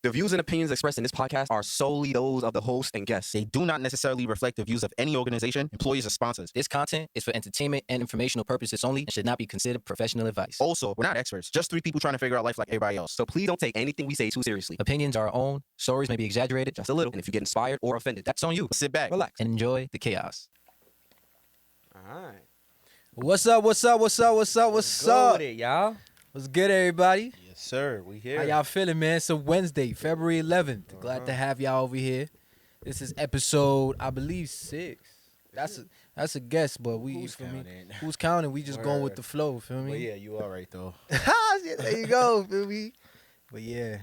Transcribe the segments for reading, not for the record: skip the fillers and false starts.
The views and opinions expressed in this podcast are solely those of the host and guests. They do not necessarily reflect the views of any organization, employees, or sponsors. This content is for entertainment and informational purposes only and should not be considered professional advice. Also, we're not experts, just three people trying to figure out life like everybody else. So please don't take anything we say too seriously. Opinions are our own. Stories may be exaggerated Just a little. And if you get inspired or offended, that's on you. Sit back, relax, and enjoy the chaos. All right. What's up? What's up? What's up? What's up? What's Go up? with it, y'all. What's good, everybody? Yes, sir. We here. How y'all feeling, man? It's a Wednesday, February 11th. Glad to have y'all over here. This is episode, I believe, 6. That's a guess, but we Who's you feel me? counting? Who's counting? We just going with Word. the flow. Feel me? Well, yeah, you all right though. There you go. Feel me? But yeah,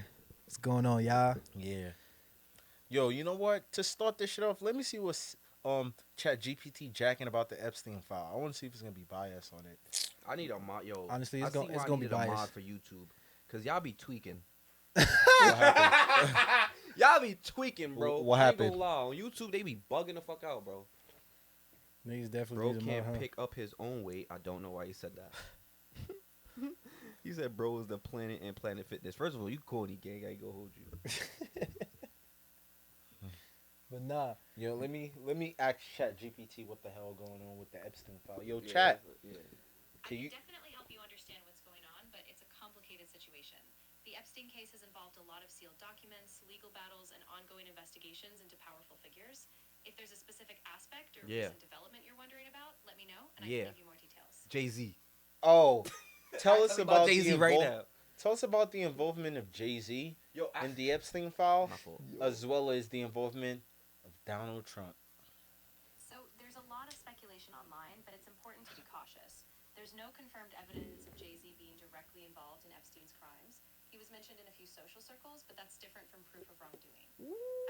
what's going on, y'all? Yeah. Yo, you know what? To start this shit off, let me see what's Chat GPT jacking about the Epstein file. I want to see if it's gonna be biased on it. I need a mod, yo. Honestly, I it's see gonna- why it's I gonna be needed a mod biased. for YouTube, cause y'all be tweaking. What happened? Y'all be tweaking, bro. What I ain't happened? gonna lie. On YouTube, they be bugging the fuck out, bro. Niggas definitely Bro need a can't mod, huh? pick up his own weight. I don't know why he said that. He said, "Bro is the Planet and Planet Fitness." First of all, you corny gang. I ain't gonna hold you. But nah, Yo, let me ask Chat GPT what the hell going on with the Epstein file. Yo, Yeah, Chat, yeah. I can can you? definitely help you understand what's going on, but it's a complicated situation. The Epstein case has involved a lot of sealed documents, legal battles, and ongoing investigations into powerful figures. If there's a specific aspect or Yeah. recent development you're wondering about, let me know, and I Yeah. can give you more details. Jay-Z. Oh, tell us about Jay-Z right now. Tell us about the involvement of Jay-Z Yo, in the Epstein file, My fault. as well as the involvement of Donald Trump. So there's a lot of speculation online, but it's important to be cautious. There's no confirmed evidence of Jay-Z being directly involved in Epstein's crimes. He was mentioned in a few social circles, but that's different from proof of wrongdoing.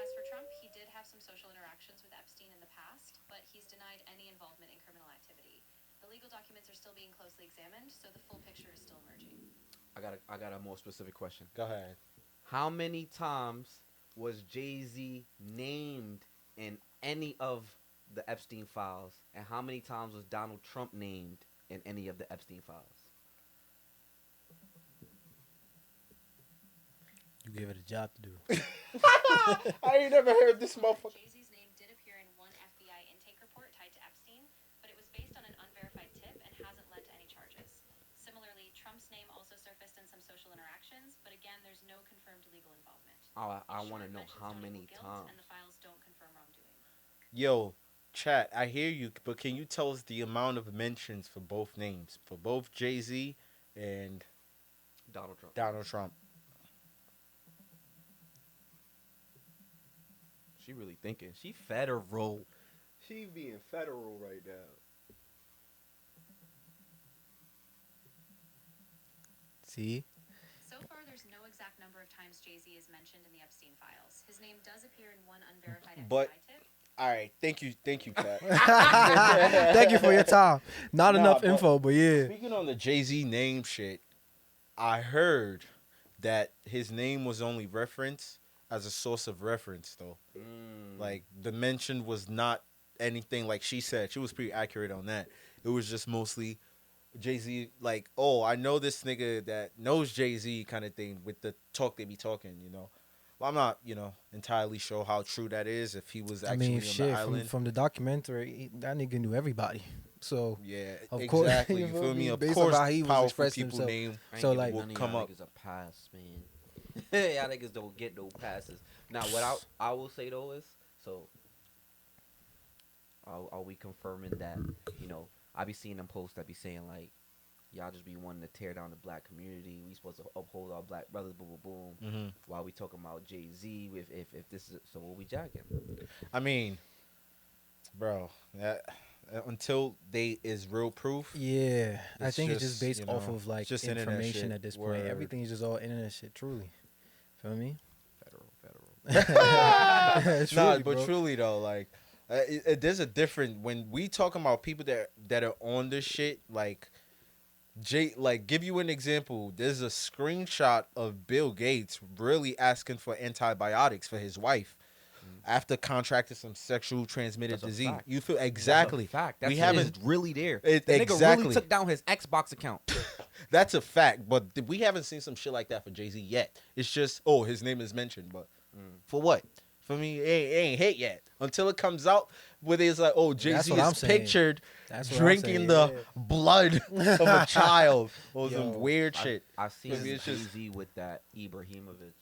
As for Trump, he did have some social interactions with Epstein in the past, but he's denied any involvement in criminal activity. The legal documents are still being closely examined, so the full picture is still emerging. I got a more specific question. Go ahead. How many times was Jay-Z named in any of the Epstein files, and how many times was Donald Trump named in any of the Epstein files? you give it a job to do. I ain't never heard this motherfucker. Jay-Z's name did appear in one FBI intake report tied to Epstein, but it was based on an unverified tip and hasn't led to any charges. Similarly, Trump's name also surfaced in some social interactions, but again, there's no confirmed legal involvement. I In want to short, know mentions how don't many equal guilt, times. and the files don't confirm wrongdoing. Yo, Chat, I hear you, but can you tell us the amount of mentions for both names, for both Jay-Z and Donald Trump. Donald Trump? She really thinking. She federal. She being federal right now. See? So far, there's no exact number of times Jay-Z is mentioned in the Epstein files. His name does appear in one unverified But- FBI tip. All right, thank you, Chat. Thank you for your time. Not Nah, enough but- info, but yeah. Speaking on the Jay-Z name shit, I heard that his name was only referenced as a source of reference, though. Like, the mention was not anything like she said. She was pretty accurate on that. It was just mostly Jay-Z, like, oh, I know this nigga that knows Jay-Z kind of thing with the talk they be talking, you know. Well, I'm not, entirely sure how true that is, if he was I actually mean, on shit, the island. from the documentary, that nigga knew everybody. So, Yeah, Of course, exactly. you You feel feel me? me? Of Based on course, how he was powerful expressing people himself. name I ain't So, giving like- none will of come y'all up. niggas a pass, man. Y'all niggas don't get no passes. Now, what I will say though is, so are we confirming that, I be seeing them posts that be saying like, y'all just be wanting to tear down the black community. We supposed to uphold our black brothers, boom, boom, boom. Mm-hmm. While we talking about Jay-Z, if this is, so what we jacking? I mean, bro, until they is real proof. yeah. I It's think it's just just, based off of, like, just internet information shit. at this Word. point. Everything is just all internet shit, truly. Feel me? Federal. Nah, Truly, but bro. truly though, like, there's a different when we talking about people that are on this shit. Like, give you an example. There's a screenshot of Bill Gates really asking for antibiotics for his wife. after contracting some sexual transmitted That's a disease. fact. You feel That's a exactly. fact. We That's haven't. really there. It, The nigga exactly. really took down his Xbox account. That's a fact, but we haven't seen some shit like that for Jay-Z yet. It's just, oh, his name is mentioned, but for what? For me, it ain't hit yet. Until it comes out, where it's like, oh, Jay-Z what I'm is saying. pictured That's what I'm drinking saying, the yeah. blood of a child or Yo, some weird shit. I seen Maybe it's just- Jay-Z with that Ibrahimovic.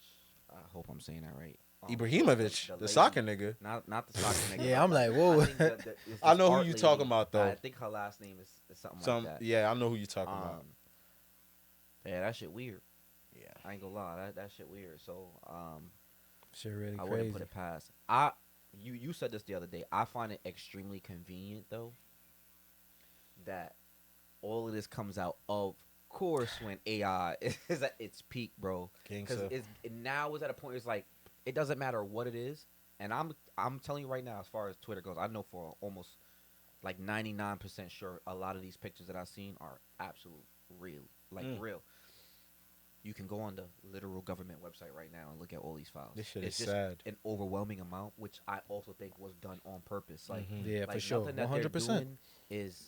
I hope I'm saying that right. Ibrahimovic, the lady- soccer nigga. Not the soccer nigga. Yeah, I'm but like, whoa. I, think it's I this know who art you lady. talking about, though. I think her last name is something Some, like that. yeah, I know who you talking about. Yeah, that shit weird. Yeah. I ain't gonna lie, that shit weird. So Shit really I wouldn't crazy. put it past. You said this the other day. I find it extremely convenient though that all of this comes out, of course, when AI is at its peak, bro. Because Gangsta. now is at a point. It's like it doesn't matter what it is, and I'm telling you right now, as far as Twitter goes, I know for almost like 99% sure a lot of these pictures that I've seen are absolute real, like real. You can go on the literal government website right now and look at all these files. This shit It's is just sad. an overwhelming amount, which I also think was done on purpose. Like, Yeah, like for sure. nothing that they're 100%. doing is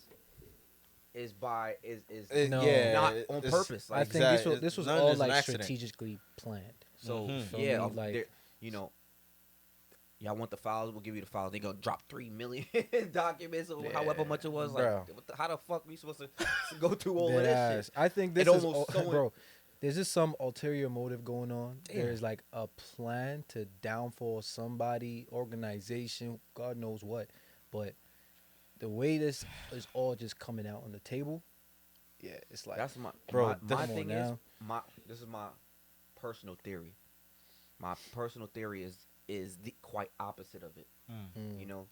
No. not on it's- purpose. I Like, think Exactly. this was None of all this is an like accident. strategically planned. so Feel yeah, me? Like- you know, y'all want the files? We'll give you the files. They gonna drop 3 million documents or however much it was. Like, Bro. how the fuck we supposed to go through all of Dead this ass. shit? I think this It is almost bro. There's just some ulterior motive going on. Damn. There's like a plan to downfall somebody, organization, God knows what. But the way this is all just coming out on the table, yeah, it's like That's my Bro, My come on thing is now. this is my personal theory. My personal theory is the quite opposite of it. mm, You know,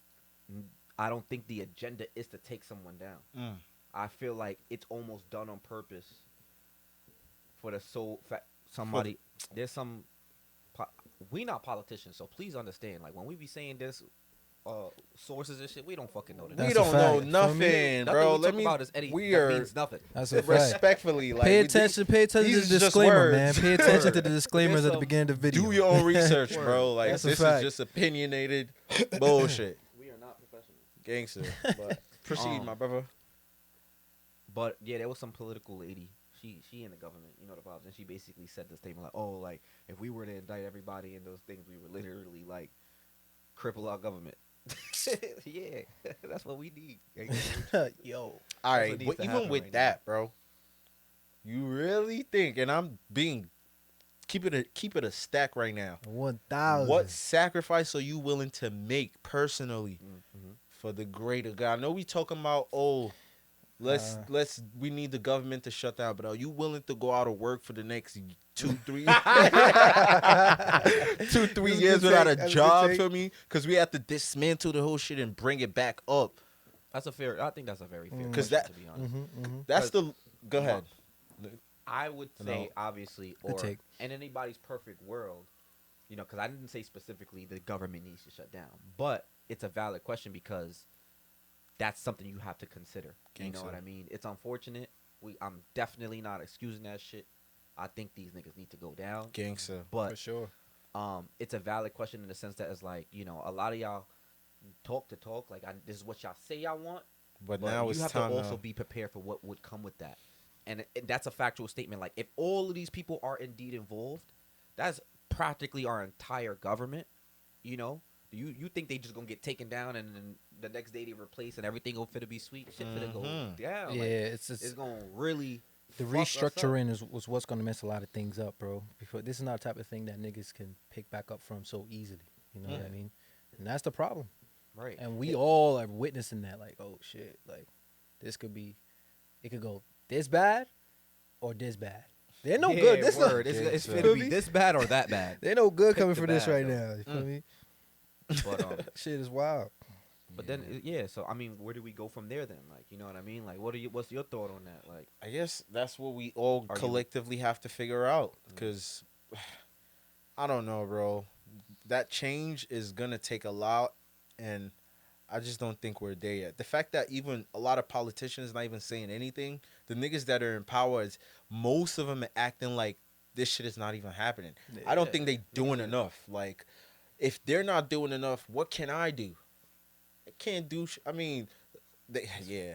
I don't think the agenda is to take someone down. Mm. I feel like it's almost done on purpose for the sole fact somebody. There's some. We not politicians, so please understand. Like when we be saying this, sources and shit, we don't fucking know that. That's We a don't know fact. nothing, Nothing bro. we Let talk me. about is any. We that are means nothing. that's a fact. respectfully like Pay we- attention. Pay attention to these the is just disclaimer, man. words. Pay attention to the Word. disclaimers There's at the some- beginning of the video. Do your own research, bro. Like That's a this fact. is just opinionated bullshit, We are not professionals. gangster. But proceed, my brother. But yeah, there was some political lady. She in the government, you know the vibes, and she basically said the statement like, "Oh, like if we were to indict everybody in those things, we would literally like cripple our government." Yeah, that's what we need. Yo, All what right, needs but to even happen with right that, bro, you really think? And I'm being keep it a stack right now. 1,000. What sacrifice are you willing to make personally Mm-hmm. for the greater good? I know we talking about we need the government to shut down, but are you willing to go out of work for the next 2-3 years without a job for me? Because we have to dismantle the whole shit and bring it back up. That's a fair. I think that's a very fair. 'Cause Question, that- to be honest, That's the go ahead. I would say No. obviously, Good or take. in anybody's perfect world, you know, because I didn't say specifically the government needs to shut down, but it's a valid question because that's something you have to consider. You know Gangsta. what I mean? It's unfortunate. I'm definitely not excusing that shit. I think these niggas need to go down, Gangsta. but for sure. it's a valid question in the sense that it's like, you know, a lot of y'all talk to talk like this is what y'all say y'all want, But but now you it's have time to also be prepared for what would come with that, and that's a factual statement. Like if all of these people are indeed involved, that's practically our entire government. You know, you think they just gonna get taken down and then the next day they replace and everything will fit to be sweet? Shit finna go down. Yeah, Like, it's it's gonna really the fuck us up. restructuring was what's going to mess a lot of things up, bro. Before this is not the type of thing that niggas can pick back up from so easily. You know what I mean? And that's the problem. right. And we all are witnessing that. Like, oh shit, like this could be, it could go this bad or this bad. They're no good. This no, word. It's Feel finna be me? this bad or that bad. they're no good Pick coming the for this bad, right though. now. You feel me? But Shit is wild. But then, yeah. So I mean, where do we go from there then? Like, you know what I mean? Like, what's your thought on that? Like, I guess that's what we all Are you- collectively have to figure out. Because I don't know, bro. That change is gonna take a lot, and I just don't think we're there yet. The fact that even a lot of politicians not even saying anything, the niggas that are in power is most of them are acting like this shit is not even happening. I don't Yeah. think they doing enough. Like if they're not doing enough, what can I do? I can't do. I mean, yeah.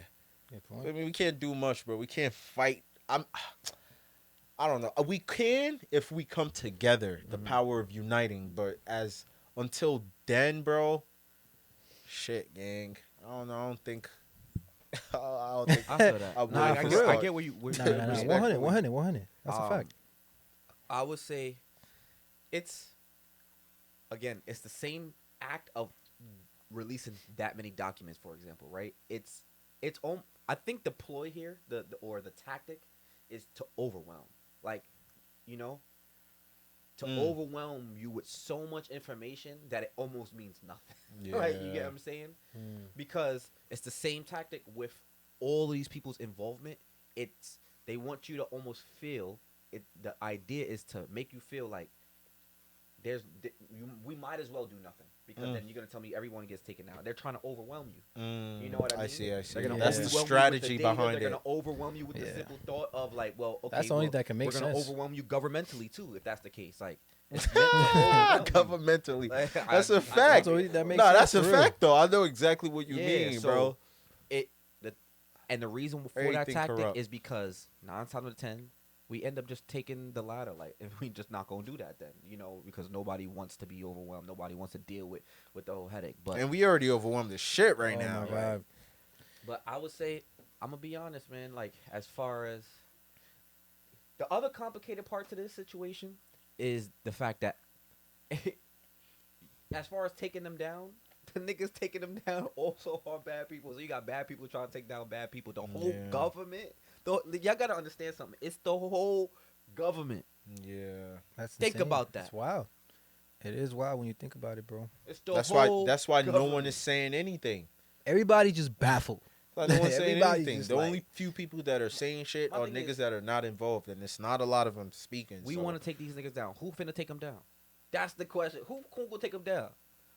Good I point. mean, we can't do much, bro. We can't fight. I don't know. We can if we come together. The power of uniting. But until then, bro. Shit, gang. I don't know. I don't think. I don't think. I feel that. I would Nah, I for get, sure. I get where you. Where Nah, you- nah, nah. respectfully. 100, 100, 100. That's a Um, fact. I would say it's again, it's the same act of releasing that many documents, for example, right? I think the ploy here, the tactic is to overwhelm. Like, you know, to overwhelm you with so much information that it almost means nothing. Like, you get what I'm saying? Because it's the same tactic with all of these people's involvement. They want you to almost feel it. The idea is to make you feel like we might as well do nothing because then you're gonna tell me everyone gets taken out. They're trying to overwhelm you. You know what I mean? I see. They're gonna That's the overwhelm you with strategy data. behind They're it. gonna overwhelm you with the Yeah. simple thought of like, well, okay, That's the only that can make we're gonna sense. overwhelm you governmentally too, if that's the case. Like, it's meant to overwhelm you. Governmentally. Like, That's a I- fact. that makes Nah, sense that's a for real. fact though. I know exactly what you Yeah, mean, so bro. And the reason for that Everything tactic corrupt. is because 9 times out of 10, we end up just taking the latter. Like, if we just not gonna do that, then because nobody wants to be overwhelmed. Nobody wants to deal with the whole headache. But And we already overwhelmed the shit right Oh now. my God. But I would say, I'm gonna be honest, man. Like, as far as the other complicated part to this situation is the fact that, as far as taking them down, the niggas taking them down also are bad people. So you got bad people trying to take down bad people. The whole Yeah. government, y'all gotta understand something. It's the whole government. Yeah. That's Think insane. about that. It's wild. It is wild when you think about it, bro. It's the That's whole why. That's why no one government. is saying anything. Everybody just baffled. Like, no one's saying Everybody's anything. just The like- only few people that are saying shit My are thing niggas is- that are not involved, and it's not a lot of them speaking. We so. want to take these niggas down. Who finna take them down? That's the question. Who gonna take them down?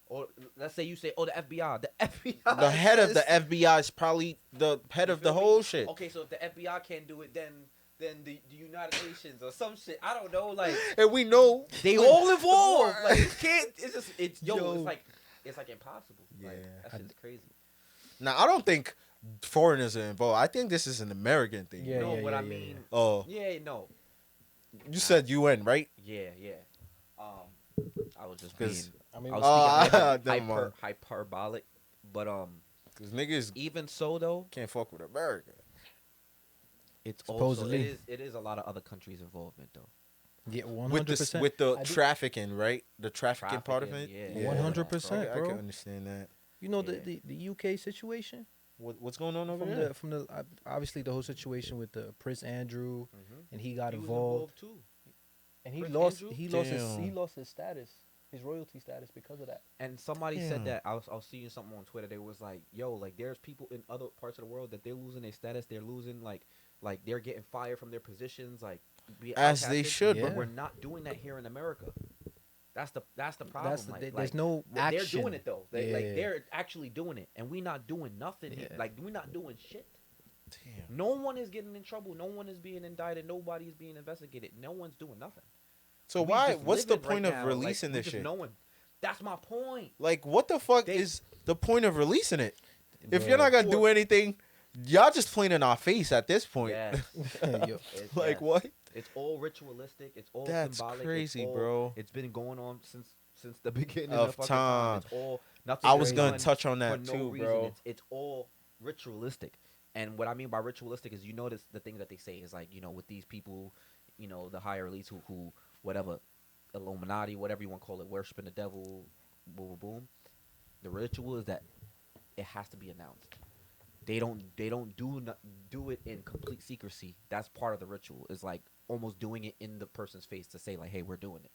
Or let's say you say, oh, the FBI. The FBI. The head of the says- FBI is probably the head You of the feel me? whole shit. Okay, so if the FBI can't do it, then the United Nations or some shit. I don't know. Like, And we know they all involved. Like, you can't. It's just. It's Yo. It's like impossible. Like, Yeah. that shit's crazy. Now I don't think foreigners are involved. I think this is an American thing. Yeah, no, yeah, what yeah, I yeah, mean. Oh, Yeah, no. you said UN, right? Yeah. I was just 'Cause- being. I mean, I was Oh, speaking never mind. hyperbolic, but Because niggas even so though, can't fuck with America. it's Supposedly. also it is a lot of other countries' involvement though. yeah, With 100%. with the I do- trafficking, right? The trafficking part of it. Trafficking, Yeah. 100%, I bro. can understand that. You know Yeah. the UK situation What's going on over there? from the obviously the whole situation with the Prince Andrew and he got He was involved too. and Prince lost Andrew? he Damn. lost his status, his royalty status because of that. And somebody Yeah. said that I was seeing something on Twitter. They was like, "Yo, like there's people in other parts of the world that they're losing their status. They're losing like they're getting fired from their positions, like be As they outcasted, should, Yeah. But we're not doing that here in America. That's the problem. That's the, like, there's like, no they're action. doing it though. Like Yeah. they're actually doing it, and we not doing nothing. Yeah. Like we're not doing shit. Damn. No one is getting in trouble. No one is being indicted. Nobody is being investigated. No one's doing nothing. So We why? just What's the living right point of now, releasing like, we this just shit? knowing. That's my point. Like, what the fuck They- is the point of releasing it? If Bro. you're not gonna do anything, y'all just playing in our face at this point. Yes. Yo, It's- Like yes. what? It's all ritualistic. It's all That's symbolic. it's crazy, all- bro. It's been going on since the beginning Of of fucking time. It's all nothing. I was is gonna done touch on for that no too, reason. bro. It's all ritualistic. And what I mean by ritualistic is, you notice the things that they say is like, with these people, the higher elites who whatever, Illuminati, whatever you want to call it, worshiping the devil, boom, boom, boom. The ritual is that it has to be announced. They don't do it in complete secrecy. That's part of the ritual. It's like almost doing it in the person's face to say like, hey, we're doing it.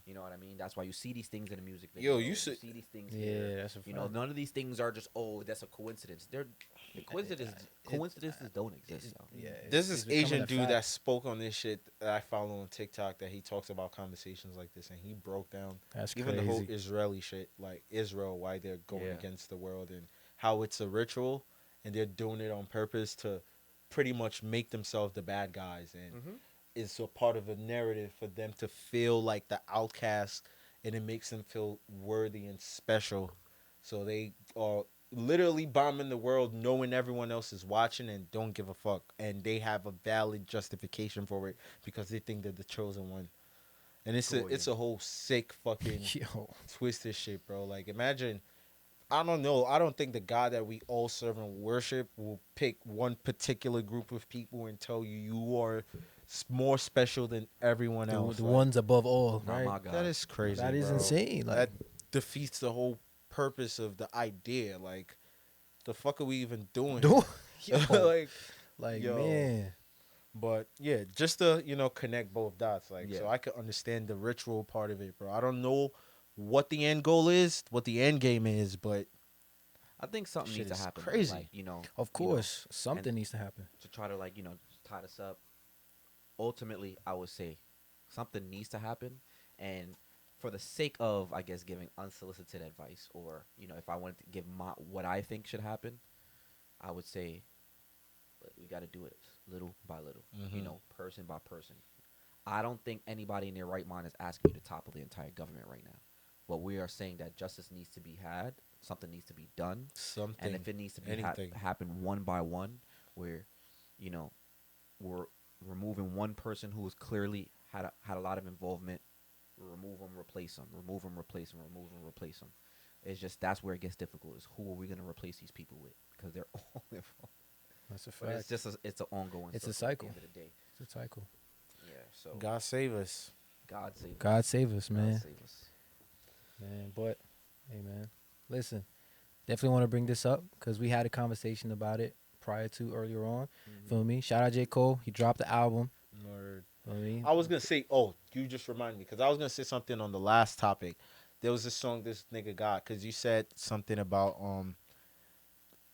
You know what I mean? That's why you see these things in the music video. Yo, you see these things yeah, here. that's a fact. None of these things are just, oh, that's a coincidence. Coincidences don't exist. Yo. Yeah, This it's is becoming Asian a dude fact. that spoke on this shit that I follow on TikTok, that he talks about conversations like this, and he broke down That's even crazy. the whole Israeli shit, like Israel, why they're going Yeah. against the world, and how it's a ritual and they're doing it on purpose to pretty much make themselves the bad guys, and it's a part of a narrative for them to feel like the outcast and it makes them feel worthy and special. So they are literally bombing the world knowing everyone else is watching and don't give a fuck. And they have a valid justification for it because they think they're the chosen one. And it's a whole sick fucking Yo, twisted shit, bro. Like imagine, I don't know. I don't think the God that we all serve and worship will pick one particular group of people and tell you you are more special than everyone else. the Like, ones above all, Not right? my God. that is crazy. That is bro. insane. Like, That defeats the whole purpose of the idea. Like, the fuck are we even doing? do here? yo, like, like man, but yeah, just to connect both dots, like so Yeah. I could understand the ritual part of it, bro. I don't know what the end goal is, what the end game is, but I think something shit needs to is happen. crazy. Like, of course, something needs to happen. to try to like, tie this up. Ultimately, I would say something needs to happen, and for the sake of, I guess, giving unsolicited advice, or if I wanted to give what I think should happen, I would say we got to do it little by little, person by person. I don't think anybody in their right mind is asking you to topple the entire government right now. But we are saying that justice needs to be had, something needs to be done, something. and if it needs to be anything. happen one by one, where we're removing one person who has clearly had a lot of involvement, remove them, replace them, remove them, replace them, remove them, replace them. It's just that's where it gets difficult. Is who are we going to replace these people with? Because they're all involved. That's a But fact. it's just it's an ongoing. It's a circle cycle. At the end of the day. It's a cycle. Yeah. So God save us. God save us. God save us, God man. save us. Man, but hey, man, listen, definitely want to bring this up because we had a conversation about it prior to earlier on. Feel me? Shout out J.Cole. He dropped the album. Word. Feel me? I was gonna say, oh, you just reminded me because I was gonna say something on the last topic. There was a song this nigga got because you said something about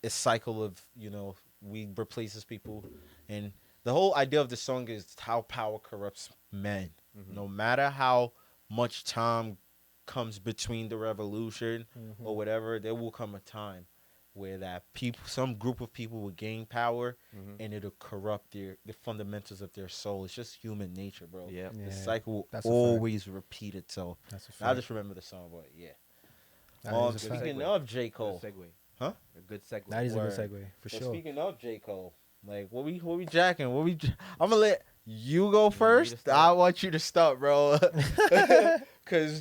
a cycle of we replaces people, and the whole idea of the song is how power corrupts men. No matter how much time comes between the revolution or whatever, there will come a time where that some group of people will gain power and it'll corrupt the fundamentals of their soul. It's just human nature, bro. Yeah. Yeah, The cycle will that's a fact. always repeat itself. That's a I fact. just remember the song, but yeah. That is a fact. Speaking segue. of J. Cole, Good segue. Huh? A good segue. That is a good Word. segue for so sure. speaking of J. Cole, like what we jacking? I'm gonna let you go want me to first. start? I want you to start, bro. Cause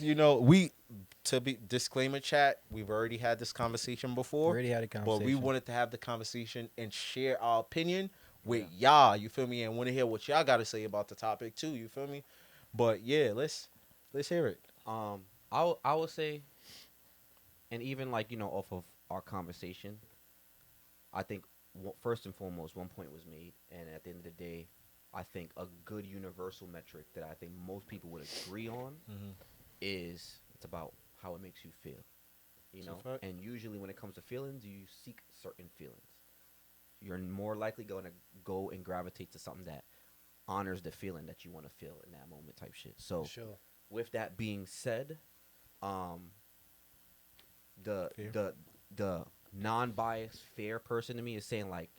to be disclaimer chat, we've already had this conversation We before. already had a But conversation. we wanted to have the conversation and share our opinion with Yeah. y'all. You feel me? And want to hear what y'all got to say about the topic too. You feel me? But yeah, let's hear it. I would say, and even like off of our conversation, I think first and foremost, one point was made, and at the end of the day, I think a good universal metric that I think most people would agree on is it's about how it makes you feel. It's a fact. And usually when it comes to feelings, you seek certain feelings. You're more likely going to go and gravitate to something that honors the feeling that you want to feel in that moment, type shit. So, For sure. with that being said, the Fair. the non-biased, fair person to me is saying like,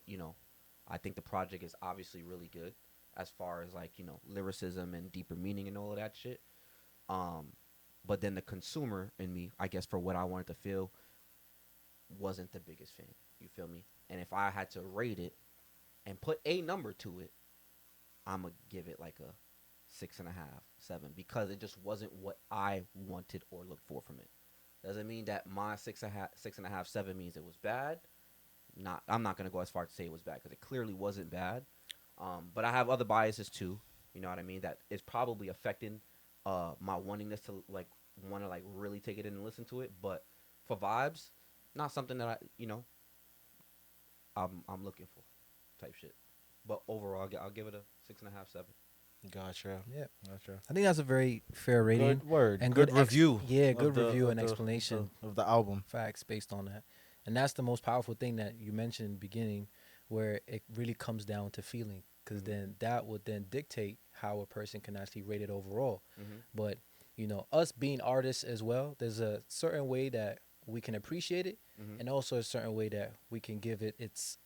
I think the project is obviously really good as far as like lyricism and deeper meaning and all of that shit. But then the consumer in me, I guess for what I wanted to feel, wasn't the biggest fan. You feel me? And if I had to rate it and put a number to it, I'm gonna give it like a 6.5, 7, because it just wasn't what I wanted or looked for from it. Doesn't mean that my 6.5, 7 means it was bad. I'm not gonna go as far to say it was bad because it clearly wasn't bad. But I have other biases too. You know what I mean? That is probably affecting my wantingness to want to really take it in and listen to it. But for vibes, not something that I'm looking for, type shit. But overall, I'll give it a 6.5, 7. Gotcha. Yeah. Gotcha. I think that's a very fair rating. Good word. and good good review. Yeah, of good the- review of and the- explanation. of the album. Facts based on that. And that's the most powerful thing that you mentioned in the beginning, where it really comes down to feeling, because then that would then dictate how a person can actually rate it overall. But us being artists as well, there's a certain way that we can appreciate it, and also a certain way that we can give it its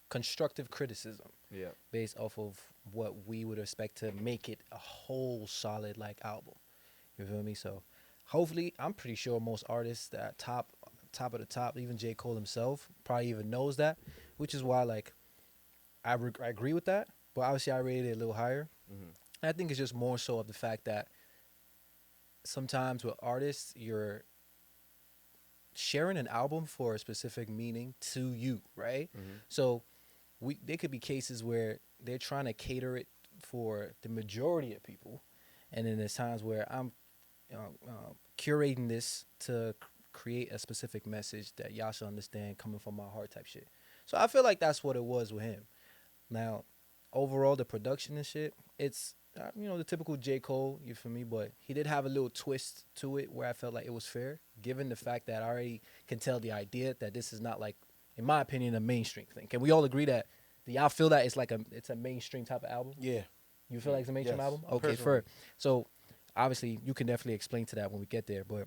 constructive criticism Yeah. based off of what we would expect to make it a whole solid album. You feel me? So hopefully, I'm pretty sure most artists that top of the top, even J. Cole himself, probably even knows that, which is why like I agree with that, but obviously I rated it a little higher. Mhm. And I think it's just more so of the fact that sometimes with artists, you're sharing an album for a specific meaning to you, right? Mhm. So there could be cases where they're trying to cater it for the majority of people, and then there's times where I'm curating this to create a specific message that y'all should understand coming from my heart type shit. So I feel like that's what it was with him. Now, overall, the production and shit, it's the typical J. Cole, you feel me? But he did have a little twist to it where I felt like it was fair, given the fact that I already can tell the idea that this is not like, in my opinion, a mainstream thing. Can we all agree that? Do y'all feel that it's a mainstream type of album? Yeah. You feel like it's a mainstream Yes, album? Okay, personally. fair. So obviously you can definitely explain to that when we get there, but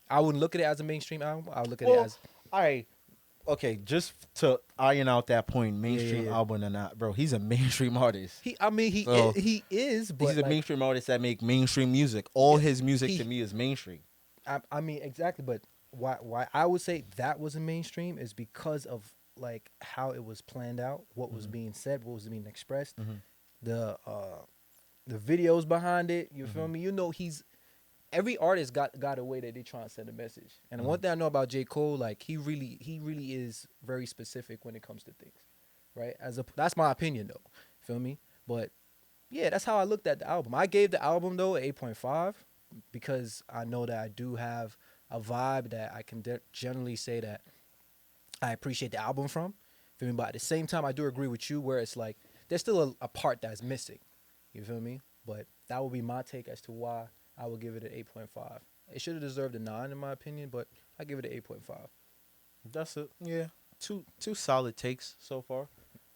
I wouldn't look at it as a mainstream album. I would look at it Well, as I okay, just to iron out that point, mainstream yeah. album or not, bro, he's a mainstream artist. So He is, but he's a like mainstream artist that make mainstream music. All yeah, his music to he me is mainstream. I mean exactly, but why I would say that was a mainstream is because of like how it was planned out, what was being said, what was being expressed, Mhm. the videos behind it. You feel Mhm. me? He's every artist got a way that they try and send a message. And one thing I know about J. Cole, like he really is very specific when it comes to things, right? That's my opinion though. Feel me? But yeah, that's how I looked at the album. I gave the album though an 8.5 because I know that I do have a vibe that I can generally say that I appreciate the album from. Feel me? But at the same time, I do agree with you where it's like there's still a part that's missing. You feel me? But that would be my take as to why I would give it an 8.5. It should have deserved a 9 in my opinion, but I give it an 8.5. That's it. Yeah, two solid takes so far.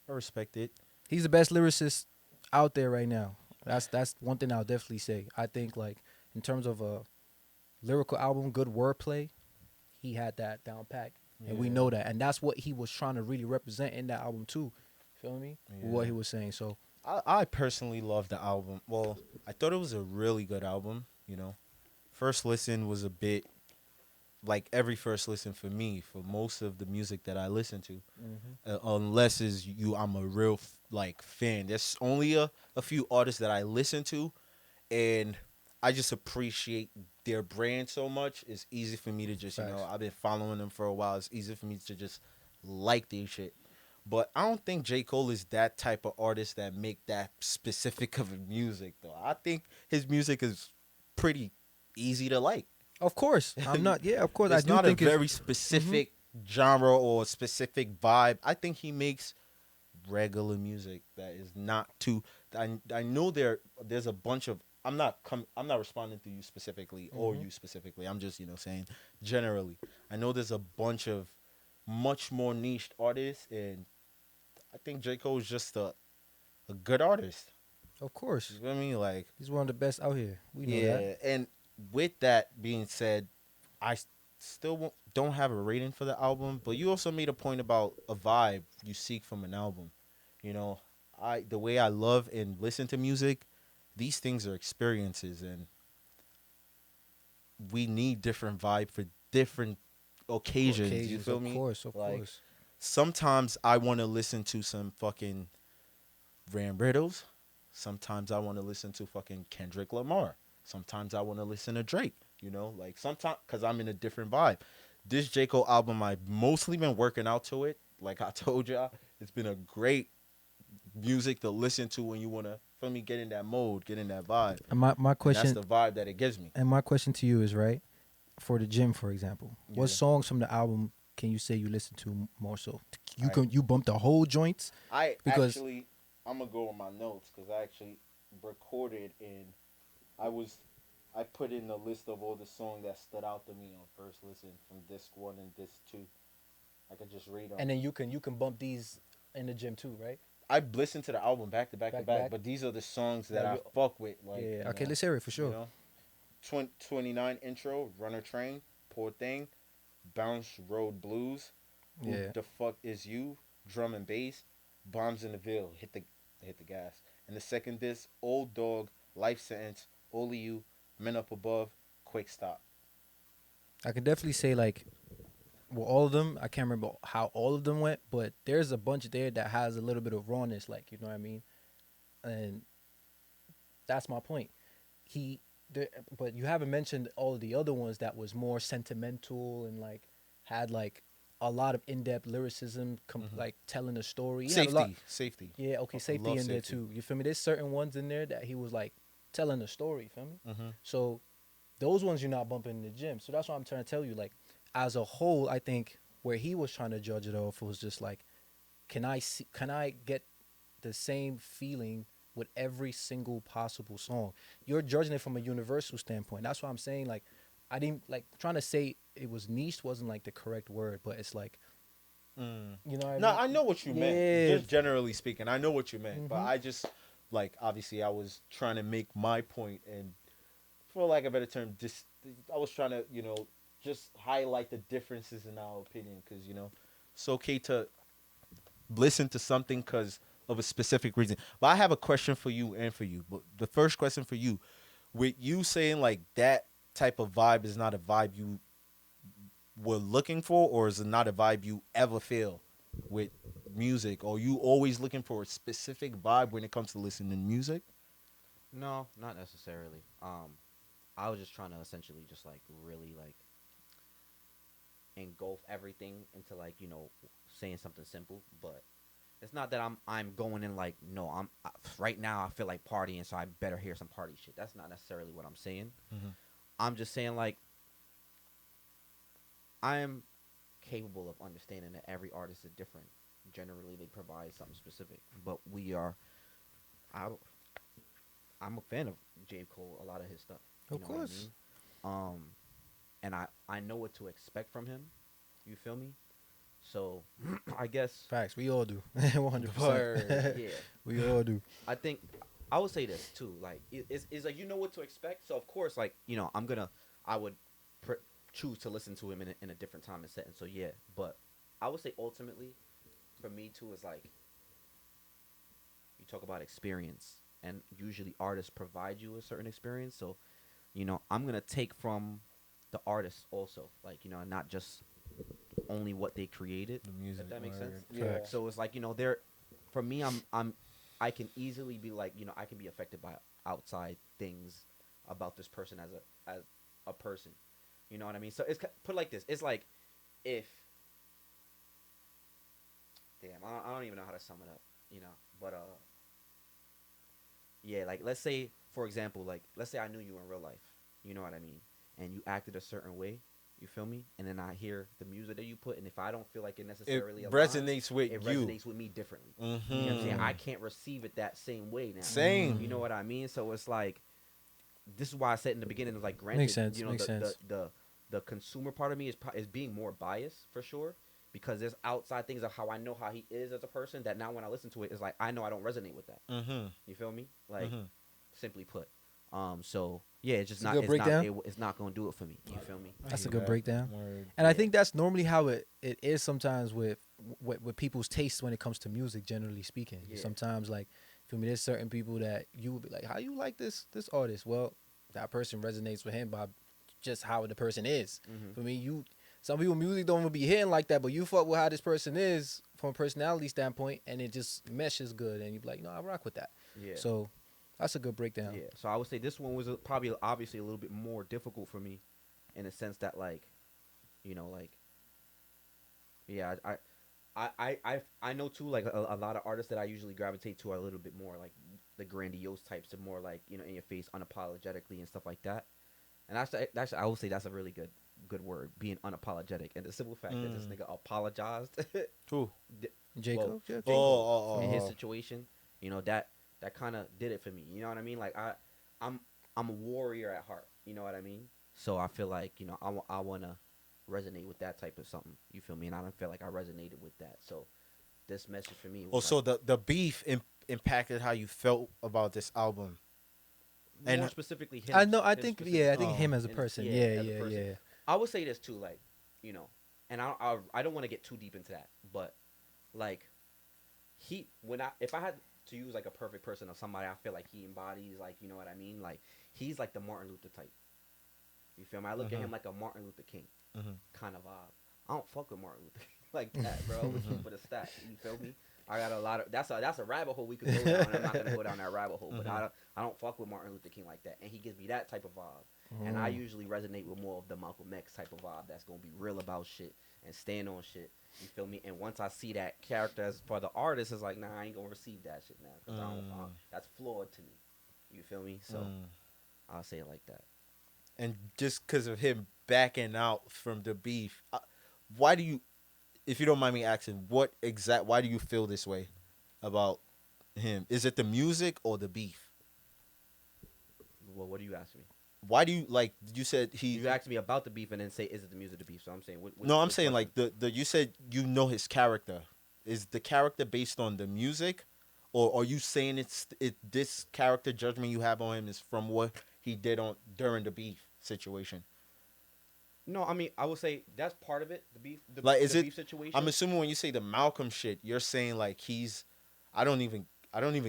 I respect it. He's the best lyricist out there right now. That's one thing I'll definitely say. I think like in terms of a lyrical album, good wordplay, he had that down pat, and we Yeah. know that, and that's what he was trying to really represent in that album too. Feel me? With what Yeah. he was saying. So I personally love the album. Well, I thought it was a really good album. First listen was a bit like every first listen for me for most of the music that I listen to, unless is you I'm a real like fan. There's only a few artists that I listen to, and I just appreciate their brand so much. It's easy for me to just Facts. I've been following them for a while. It's easy for me to just like their shit. But I don't think J. Cole is that type of artist that make that specific of music though. I think his music is pretty easy to like. of course, I'm not. Yeah, of course, I It's do not a think it's. very specific genre or specific vibe. I think he makes regular music that is not too. I know there's a bunch of. I'm not responding to you specifically or you specifically. I'm just saying generally. I know there's a bunch of much more niched artists, and I think J. Cole is just a good artist. Of course, You know what I mean? Like he's one of the best out here. We know yeah, that. and with that being said, still don't have a rating for the album, but you also made a point about a vibe you seek from an album. You know, the way I love and listen to music, these things are experiences, and we need different vibe for different occasions. You feel of me? course, of Like course. sometimes I want to listen to some fucking Ram Riddles. Sometimes I want to listen to fucking Kendrick Lamar. Sometimes I want to listen to Drake. Like sometimes because I'm in a different vibe. This J. Cole album, I've mostly been working out to it. Like I told y'all, it's been a great music to listen to when you want to, feel me, get in that mode, get in that vibe. And my And that's question the vibe that it gives me. and my question to you is right for the gym, for example. What Yeah. songs from the album can you say you listen to more so? You Alright. you bump the whole joints because I'm going to go with my notes because I actually recorded and I put in the list of all the songs that stood out to me on first listen from disc 1 and disc 2. I could just read them. and then you can bump these in the gym too, right? I listened to the album back to back to Back to back, back? but these are the songs that That I you- fuck with. Like, Yeah. Okay, let's hear it for sure. 29 intro, Runner Train, Poor Thing, Bounce Road Blues, Who Yeah. the Fuck Is You, Drum and Bass, Bombs in the Ville, hit the gas. And the second disc, Old Dog, Life Sentence, Only You, Men Up Above, Quick Stop. I can definitely say like, well, all of them. I can't remember how all of them went, but there's a bunch there that has a little bit of rawness, like you know what I mean. And that's my point. He, there, but you haven't mentioned all of the other ones that was more sentimental and like had like a lot of in-depth lyricism, like telling a story. He had a lot. Safety. Yeah, okay, I safety love in there Safety. too. You feel me? There's certain ones in there that he was like telling a story. You feel me? Mm-hmm. So those ones you're not bumping in the gym. So that's what I'm trying to tell you. Like as a whole, I think where he was trying to judge it off was just like, can I get the same feeling with every single possible song? You're judging it from a universal standpoint. That's what I'm saying. Like I didn't like trying to say it was niche wasn't like the correct word, but it's like you know what I No, mean? I know what you meant. Yeah. Just generally speaking, I know what you meant. But I just like obviously I was trying to make my point, and for lack of a better term, just I was trying to just highlight the differences in our opinion, because it's okay to listen to something because of a specific reason. But I have a question for you and for you. But the first question for you, with you saying like that type of vibe is not a vibe you were looking for, or is it not a vibe you ever feel with music, or you always looking for a specific vibe when it comes to listening to music? No, not necessarily. I was just trying to essentially just like really like engulf everything into like saying something simple, but it's not that I'm going in like no right now I feel like partying, so I better hear some party shit. That's not necessarily what I'm saying. I'm just saying like I am capable of understanding that every artist is different. Generally, they provide something specific, but I, I'm a fan of J. Cole. A lot of his stuff. You Of know course. what I mean? And I know what to expect from him. You feel me? So I guess Facts. We all do. 100%. yeah. We all do. I think I would say this too. Like it's like you know what to expect. So of course, like I would choose to listen to him in a different time and setting. So yeah, but I would say ultimately, for me too, is like you talk about experience, and usually artists provide you a certain experience. So I'm gonna take from the artist also, like not just only what they created. The music, If that makes sense. yeah. Facts. So it's like they're for me. I can easily be like I can be affected by outside things about this person as a person. You know what I mean? So it's put like this. It's like if damn I don't even know how to sum it up. But yeah, like let's say for example, like let's say I knew you in real life. You know what I mean? And you acted a certain way. You feel me? And then I hear the music that you put, and if I don't feel like it necessarily It aligns, resonates with it you. resonates with me differently. You know what I'm saying? I can't receive it that same way now. Same. You know what I mean? So it's like, this is why I said in the beginning, it's like granted, Makes sense, the, makes sense. the consumer part of me is being more biased for sure, because there's outside things of how I know how he is as a person that now when I listen to it, it's like I know I don't resonate with that. You feel me? Like simply put. So yeah, it's just It's a not good it's breakdown. not it's not gonna do it for me. You feel me? That's a good breakdown. Word. And I think that's normally how it is sometimes with people's tastes when it comes to music, generally speaking. Yeah. Sometimes, like, feel me, there's certain people that you would be like, how you like this artist? Well, that person resonates with him by just how the person is. For me, some people music don't even be hitting like that, but you fuck with how this person is from a personality standpoint, and it just meshes good, and you be like, no, I rock with that. Yeah. So that's a good breakdown. Yeah, so I would say this one was probably obviously a little bit more difficult for me, in the sense that like, like, yeah, I know too, like a lot of artists that I usually gravitate to are a little bit more like the grandiose types, and more like in your face, unapologetically and stuff like that. And that's I would say that's a really good word, being unapologetic, and the simple fact that this nigga apologized. Who? Jacob. J. Jacob. Cole, Oh. in his situation, that kind of did it for me. You know what I mean? Like I'm a warrior at heart. You know what I mean? So I feel like I want to resonate with that type of something. You feel me? And I don't feel like I resonated with that. So this message for me was Oh, so like, the beef impacted how you felt about this album. And more specifically him. I know. I him think specifically. I think him as a And- person. yeah, Yeah, as a yeah, person. yeah. I would say this too, like, and I don't want to get too deep into that, but like if I had to use like a perfect person or somebody I feel like he embodies, like, you know what I mean, like he's like the Martin Luther type. You feel me? I look at him like a Martin Luther King kind of vibe. I don't fuck with Martin Luther King like that, bro. I'm looking for the stat. You feel me? I got a lot of that's a rabbit hole we could go down. I'm not gonna go down that rabbit hole, but I don't fuck with Martin Luther King like that, and he gives me that type of vibe. And I usually resonate with more of the Malcolm X type of vibe that's gonna be real about shit and stand on shit. You feel me? And once I see that character as for the artist, it's like, nah, I ain't gonna receive that shit now because that's flawed to me. You feel me? So I'll say it like that. And just because of him backing out from the beef, why do you, if you don't mind me asking, why do you feel this way about him? Is it the music or the beef? Well, what do you ask me? Why do you, like, you said You asked me about the beef and then say, is it the music of the beef? So I'm saying, no, I'm saying like you said you know his character. Is the character based on the music, or are you saying this character judgment you have on him is from what he did during the beef situation? No, I mean, I would say that's part of it. The beef, beef situation. I'm assuming when you say the Malcolm shit, you're saying like I don't even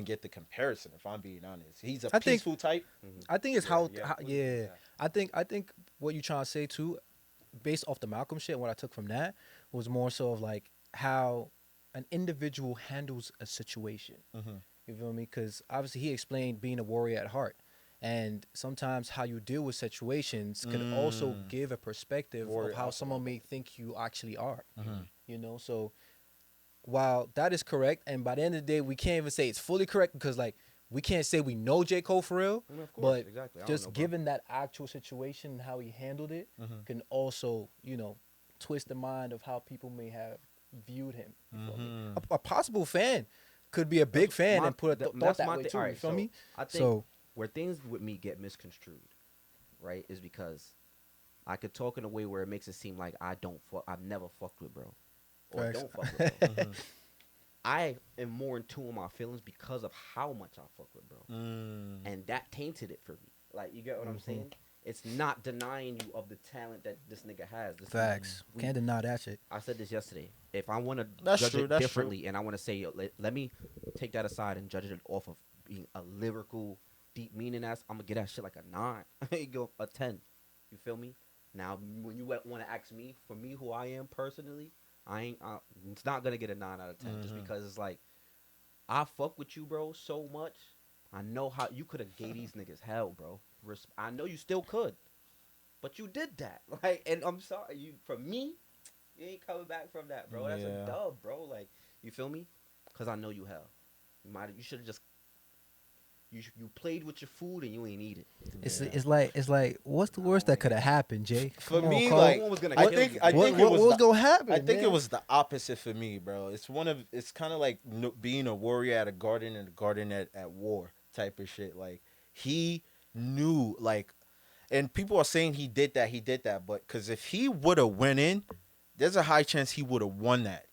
get the comparison, if I'm being honest. He's a peaceful type. I think it's I think what you're trying to say too, based off the Malcolm shit, what I took from that was more so of like how an individual handles a situation. You feel me? Because obviously he explained being a warrior at heart. And sometimes how you deal with situations can also give a perspective of how someone may think you actually are. You know, so while that is correct, and by the end of the day, we can't even say it's fully correct because, like, we can't say we know J. Cole for real. Of course, but exactly. just given that actual situation and how he handled it can also, you know, twist the mind of how people may have viewed him. You feel me? A possible fan could be a big fan and put a thought that way too. You feel me? I think where things with me get misconstrued, right, is because I could talk in a way where it makes it seem like I've never fucked with bro, or don't fuck with bro. I am more in tune with my feelings because of how much I fuck with bro, and that tainted it for me. Like, you get what I'm saying? It's not denying you of the talent that this nigga has. Facts. Can't deny that shit. I said this yesterday. If I want to judge it differently, and I want to say, let me take that aside and judge it off of being a lyrical, deep meaning ass, I'm gonna get that shit like a 9. I go a 10. You feel me? Now, when you want to ask me, for me, who I am personally, it's not gonna get a 9 out of 10 just because it's like, I fuck with you, bro, so much. I know how you could have gave these niggas hell, bro. I know you still could, but you did that. Like, and I'm sorry, for me, you ain't coming back from that, bro. That's a dub, bro. Like, you feel me? Because I know you hell. You should have just. You played with your food and you ain't eat it. It's like what's the worst that could have happened, Jay? For Come me, on, like, I think what was gonna happen? I think it was the opposite for me, bro. It's kind of like being a warrior at a garden and a garden at war type of shit. Like, he knew, like, and people are saying he did that, but because if he would have went in, there's a high chance he would have won that.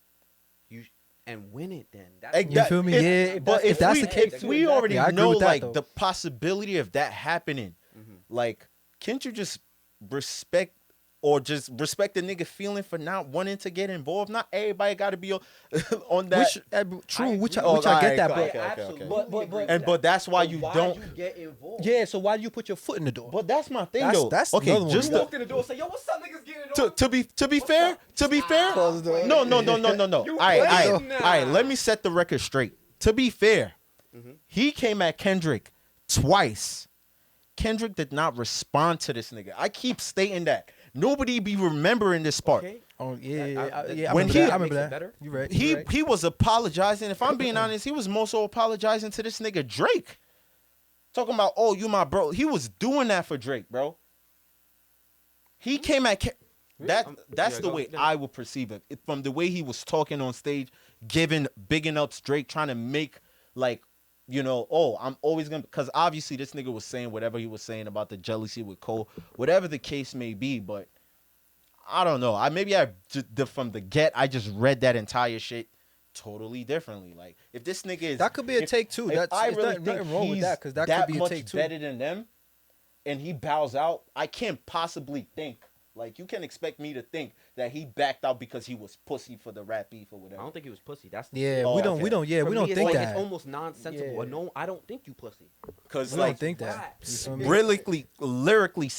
And win it then. You feel me? If that's the case, we already know, like, the possibility of that happening. Like, can't you just respect the nigga feeling for not wanting to get involved? Not everybody got to be on that. True, which I get that, okay, okay. But that's why you don't. You get involved? Yeah, so why do you put your foot in the door? But that's my thing, though. That's okay. Just you walked in the door and say, "Yo, what's up, niggas getting on?" To be fair. Close the door. No. All right. Let me set the record straight. To be fair, he came at Kendrick twice. Kendrick did not respond to this nigga. I keep stating that. Nobody be remembering this part. Okay. Oh yeah. When I remember that. Better? You right. He was apologizing. If I'm being honest, he was more so apologizing to this nigga Drake. Talking about, oh, you my bro. He was doing that for Drake, bro. He came at that's the way I would perceive it. From the way he was talking on stage, bigging up Drake, trying to make, like, you know, oh, I'm always gonna, because obviously this nigga was saying whatever he was saying about the jealousy with Cole, whatever the case may be, but I don't know. From the get, I just read that entire shit totally differently. Like, if this nigga is, that could be a take two. I really think nothing wrong with that, because that could be a take two. Better than them, and he bows out. I can't possibly think. Like, you can expect me to think that he backed out because he was pussy for the rap beef or whatever. I don't think he was pussy. That's we don't think that. It's almost nonsensical. Yeah. No, I don't think you pussy. Because, we like, don't think that. lyrically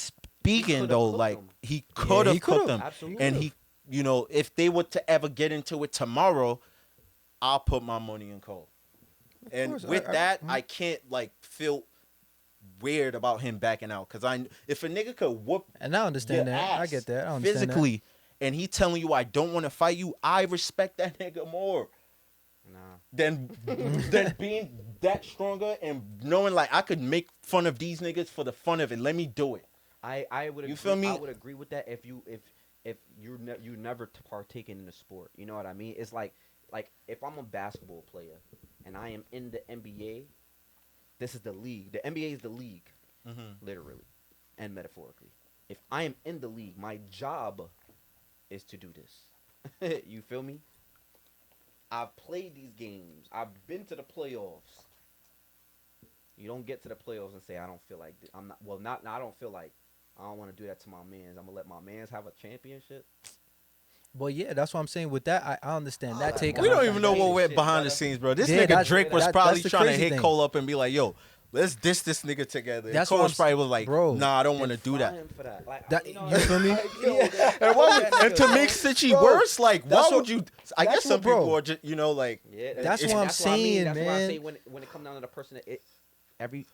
speaking could've though, cooked like him. he could have he cooked could've. them, Absolutely. and he, you know, if they were to ever get into it tomorrow, I'll put my money in Cole. And course, with I- that, mhm. I can't like feel weird about him backing out because if a nigga could whoop And I understand your that. I ass get that. I understand physically, and he telling you I don't want to fight you, I respect that nigga more Nah. than than being that stronger and knowing like I could make fun of these niggas for the fun of it. Let me do it. I would You agree, feel me? I would agree with that if you never partaken in the sport. You know what I mean? It's like if I'm a basketball player and I am in the NBA, this is the league. The NBA is the league, literally and metaphorically. If I am in the league, my job is to do this. You feel me? I've played these games. I've been to the playoffs. You don't get to the playoffs and say I don't feel like I'm not. Well, not. I don't feel like I don't want to do that to my mans. I'm gonna let my mans have a championship. But yeah, that's what I'm saying. With that, I understand that take. We don't 100%. even know what went Shit, behind brother. the scenes, bro. This Yeah, nigga that's- Drake was that's probably the trying to crazy hit thing. Cole up and be like, "Yo, let's diss this nigga together." That's And what Cole I'm probably was like, bro. "Nah, I don't want to do Fine that." for that. Like, That- you know, you feel me? And, and to make Sitchy Bro, worse, like, why that's would what- you? I that's guess some what, bro. people are just, you know, like, Yeah, That's what I'm I saying, mean. That's why I man. say when it comes down to the person that every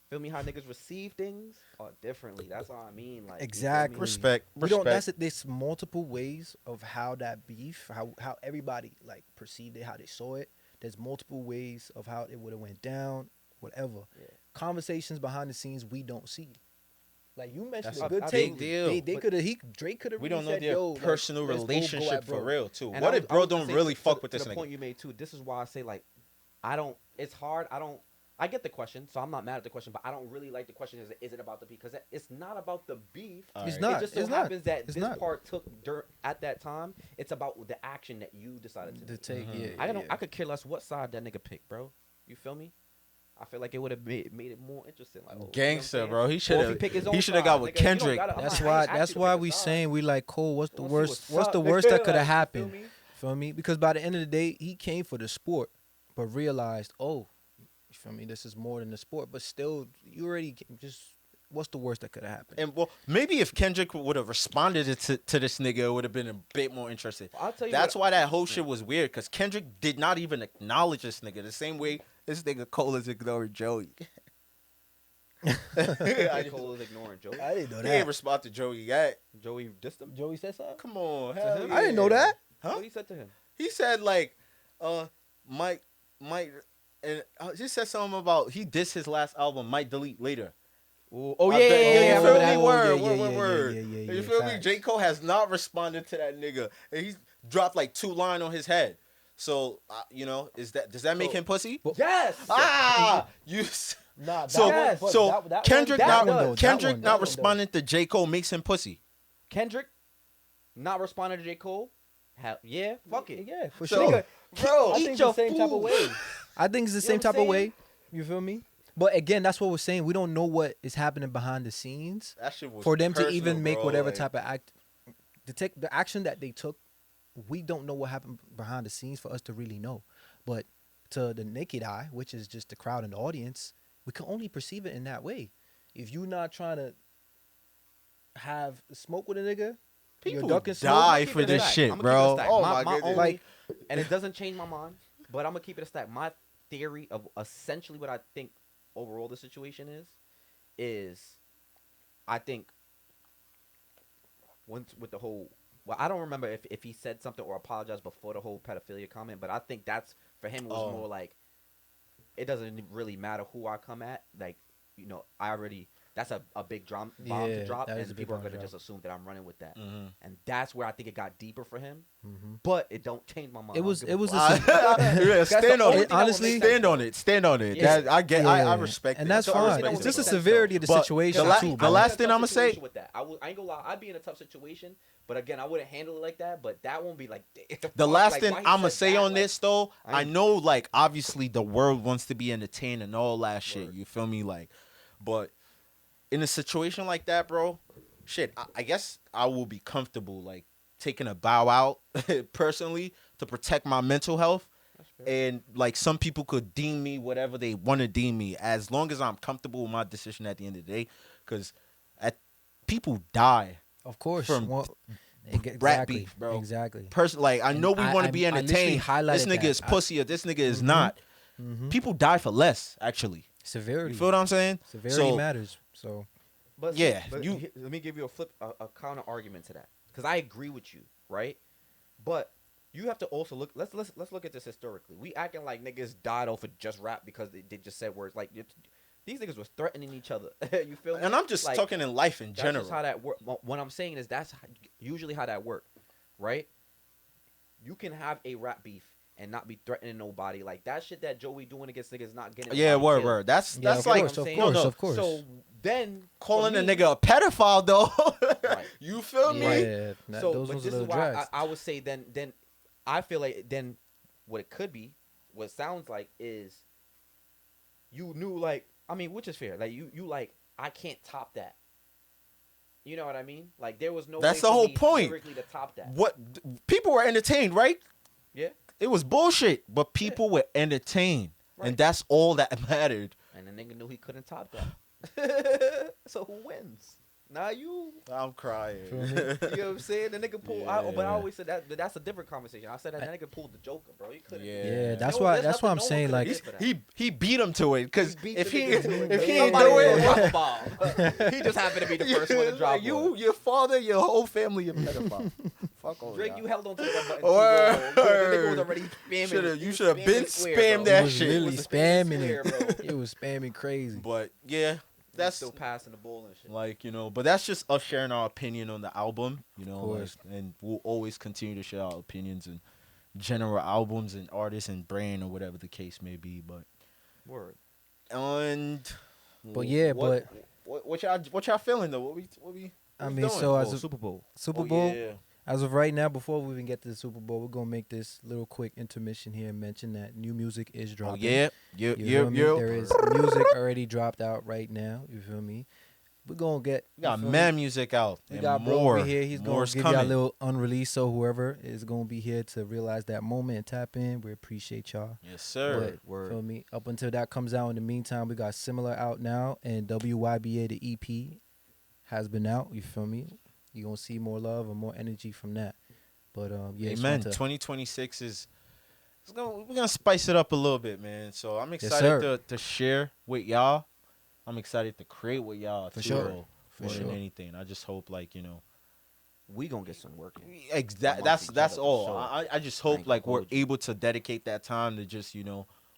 feel me how niggas receive things are differently. That's all I mean. Like, you feel me? Exactly. respect, We don't. respect. That's it. There's multiple ways of how that beef, how everybody like perceived it, how they saw it. There's multiple ways of how it would have went down, whatever. Yeah. Conversations behind the scenes we don't see. Like you mentioned, That's a a good big take. deal. They But could have. Drake could have. We really don't know said, their Yo, like, personal let's both go relationship at bro. for real, too. And What I if was- I bro was gonna don't say really to fuck the- with to this the nigga? point you made too. This is why I say like, I don't. It's hard. I get the question, so I'm not mad at the question, but I don't really like the question. Is it about the beef? Because it's not about the beef. It's Alright. not. It just so It's not. happens that It's this not. part took at that time. It's about the action that you decided to The do. take. Mhm. Yeah. I could care less what side that nigga picked, bro. You feel me? I feel like it would have made it more interesting. Like, oh, you know what I'm Gangster, saying? bro. He Or should if pick his own He should have side, got with nigga, you don't Kendrick. gotta- I'm That's not- I ain't why. asked That's you to why pick a we side. saying we like Cole. What's the Wanna see worst? What's the up, worst that nigga. could have Like, you feel happened? me? Feel me? Because by the end of the day, he came for the sport, but realized, oh, you feel me? This is more than the sport. But still, you already just. What's the worst that could have happened? And well, maybe if Kendrick would have responded to this nigga, it would have been a bit more interesting. I'll tell you That's what- why that whole shit was weird, because Kendrick did not even acknowledge this nigga the same way this nigga Cole is ignoring Joey. J. Cole is ignoring Joey. I didn't know He ain't respond to Joey yet. Joey dissed him. Joey said something. Come on, To hell him? yeah. I didn't know that. Huh? What he said to him? He said like, Mike, and he said something about he dissed his last album, might delete later. Oh I yeah, bet- yeah, you yeah. I feel remember me? that. Word. Yeah, You feel me? facts. J. Cole has not responded to that nigga, and he's dropped like 2 lines on his head. So you know, does that make So- him pussy? Yes. You. Nah, So Yes. Kendrick that not one, though, Kendrick not responding to J. Cole makes him pussy. Kendrick not responding to J. Cole. Yeah, fuck it. Yeah, for So- sure. Bro, I eat think your the same type of food. way. I think it's the You same know what type I'm of way. saying? You feel me? But again, that's what we're saying. We don't know what is happening behind the scenes That shit was for them to personal, even make bro, whatever like- type of act. The action that they took, we don't know what happened behind the scenes for us to really know. But to the naked eye, which is just the crowd and the audience, we can only perceive it in that way. If you're not trying to have smoke with a nigga, People you're ducking smoke. die Keep for it a this stack. shit, I'ma keep it bro. a stack. Oh my my goodness. only, Like- and it doesn't change my mind, but I'm gonna keep it a stack. My theory of essentially what I think overall the situation is I think once with the whole. Well, I don't remember if he said something or apologized before the whole pedophilia comment, but I think that's for him was Oh. more like it doesn't really matter who I come at. Like, you know, I already that's a big bomb Yeah, to drop, that is and a big people are bomb to gonna drop. just assume that I'm running with that, Mhm. and that's where I think it got deeper for him. Mhm. But it don't change my mind. It was- I don't give it was a a fuck. Yeah, stand the on only it. thing that would Honestly- make sense. Stand on it. Stand on it. Yeah. That, I get. I respect and it. that's I fine. respect that It's would just the make sense, severity of the though. But situation the la- too. the bro. last I'm in a thing tough I'ma say- situation with that. I ain't gonna lie. I'd be in a tough situation, but again, I wouldn't handle it like that. But that won't be like The last thing why he I'ma said say that, on like, this though, I I ain't- know like obviously the world wants to be entertained and all that shit. Word. You feel me? Like, but in a situation like that, bro, shit, I guess I will be comfortable like taking a bow out personally to protect my mental health. That's fair. And like some people could deem me whatever they want to deem me, as long as I'm comfortable with my decision at the end of the day. Because people die Of course. from Rat rat beef, bro. Exactly. Like I And know we want I to be literally entertained. This highlighted nigga that. is pussy or this nigga is Mhm. not. Mm-hmm. People die for less, actually. Severity. You feel what I'm saying? Severity So matters. So But Yeah, but let me give you a counter argument to that, because I agree with you, right? But you have to also look. Let's look at this historically. We acting like niggas died off of just rap because they just said words. Like these niggas was threatening each other. You feel me? and I'm just Like, talking in life in that's general. just how that work. What I'm saying is usually how that work, right? You can have a rap beef and not be threatening nobody. Like that shit that Joey doing against niggas not getting. Yeah, nobody word, killed. word. That's yeah, that's of like course, of saying? course, no. of course. So then calling for a me- nigga a pedophile though. Right. You feel me? Yeah, So, those but ones this are is why addressed. I would say then I feel like then what it could be, what it sounds like is you knew like I mean, which is fair. Like you like I can't top that. You know what I mean? Like there was no. That's way the for whole me point. lyrically to top that. What people were entertained, right? Yeah. It was bullshit, but people were entertained, Right. and that's all that mattered. And the nigga knew he couldn't top that. So who wins? Not you. I'm crying. Feel me? You know what I'm saying? The nigga pulled. But I Yeah. always said that's a different conversation. I said that nigga pulled the Joker, bro. He couldn't. Yeah. That's No, why. there's That's why I'm nothing no one saying could've like. did for that. He beat him to it because beat if the he nigga to it. if he ain't Somebody do threw a it, rock bomb. He just happened to be the first one to It's drop like one. your father, your whole family, a pedophile. Fuck all Drake, y'all. you held on to that button. Word. The nigga was already spamming. You He should have was been square, spammed bro. that It was shit. literally It was spamming square, it. bro. It was spamming crazy. But yeah, That's that's still passing the ball and shit. like but that's just us sharing our opinion on the album, course. and we'll always continue to share our opinions and general albums and artists and brand or whatever the case may be. But Word. and But yeah, what y'all feeling though? What we I we mean, doing? so as a Super Bowl. Super Bowl, yeah. as of right now, before we even get to the Super Bowl, we're gonna make this little quick intermission here and mention that new music is Oh dropping. yeah, You feel me? There is music already dropped out right now. You feel me? We're gonna get. We got you feel mad me? music out. We and got bro more. over here. He's gonna More's give y'all a coming. little unreleased. So whoever is gonna be here to realize that moment and tap in, we appreciate y'all. Yes, sir. But feel me? Up until that comes out, in the meantime, we got Similar out now, and WYBA the EP has been out. You feel me? You gonna see more love and more energy from that. But yeah, just Amen. want to- 2026 is. We're gonna spice it up a little bit, man. So I'm Yes, excited sir. to share with y'all. I'm excited to create with y'all For too, sure. though, For more than sure. anything. I just hope We gonna get some work in. that's each that's other, for all. sure. I just I hope ain't gonna we're hold you. able to dedicate that time to just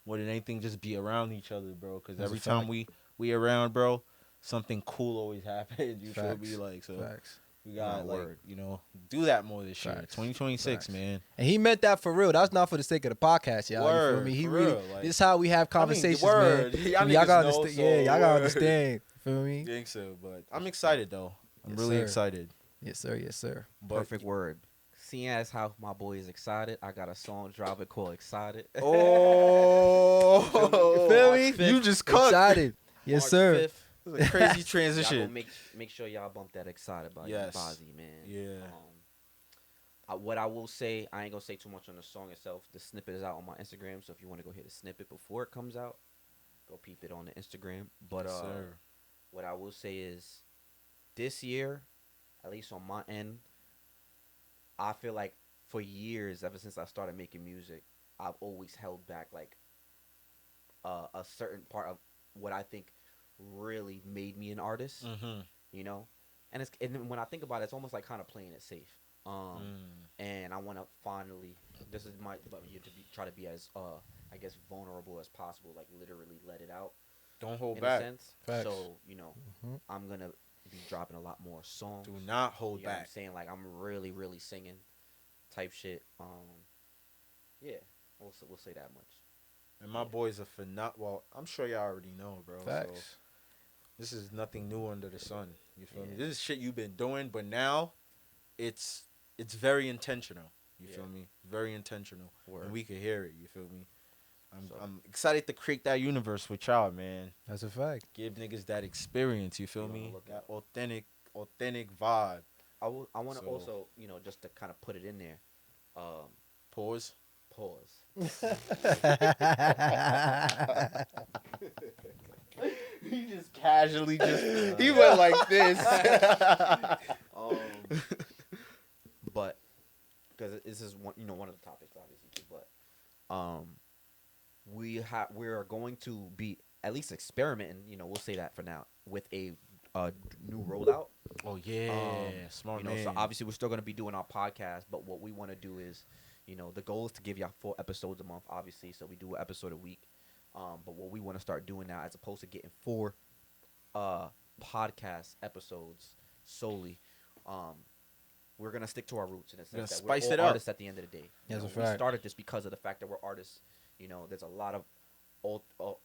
more than anything just be around each other, bro. Because That's a every time fact. we around, bro, something cool always happens. You feel me? Facts. Like so. Facts. We got No, word. do that more this year. Facts. 2026, Facts. man. And he meant that for real. That's not for the sake of the podcast, y'all. You feel Word, me? He for really. real, like- This is how we have conversations, word. man. Y'all I mean, niggas gotta know, understand. Yeah, so y'all gotta word. understand. Feel me? Think so, but I'm excited though. I'm Yes, really sir. excited. Yes, sir. Yes, sir. But Perfect word. Seeing as how my boy is excited, I got a song dropping called "Excited." Oh, You feel me? You just cooked. Excited. Yes, March sir. 5th. This is a crazy Y'all transition. gonna make sure y'all bump that "Excited" by Yes. Bazzi, man. Yeah. What I will say, I ain't gonna say too much on the song itself. The snippet is out on my Instagram, so if you want to go hit the snippet before it comes out, go peep it on the Instagram. But Yes, sir. what I will say is, this year, at least on my end, I feel like for years, ever since I started making music, I've always held back a certain part of what I think really made me an artist. Mm-hmm. You know, and then when I think about it, it's almost like kind of playing it safe. And I want to finally, this is my try to be as I guess vulnerable as possible, like literally let it out. Don't hold in back. a sense. Facts. So Mhm. I'm gonna be dropping a lot more songs. Do not hold You know what I'm back. saying? Like I'm really singing type shit. Yeah, we'll say that much. And my boy's a well, I'm sure y'all already know, bro. So Facts. this is nothing new under the sun. You feel me? Yeah. This is shit you've been doing, but now it's very intentional. You feel Yeah. me? Very intentional. Word. And we can hear it. You feel me? So- I'm excited to create that universe with y'all, man. That's a fact. Give niggas that experience. You feel You wanna me? look That authentic vibe. I want to So- also just to kind of put it in there. Pause. Pause. He just casually he went like this. But because this is one of the topics obviously too, but we are going to be at least experimenting, we'll say that for now, with a new rollout. Oh yeah, smart man. So obviously we're still going to be doing our podcast, but what we want to do is, the goal is to give y'all 4 episodes a month, obviously, so we do an episode a week. But what we want to start doing now, as opposed to getting 4 podcast episodes solely, we're gonna stick to our roots in a sense that spice we're it all up. artists at the end of the day. That's a We fact. started this because of the fact that we're artists. There's a lot of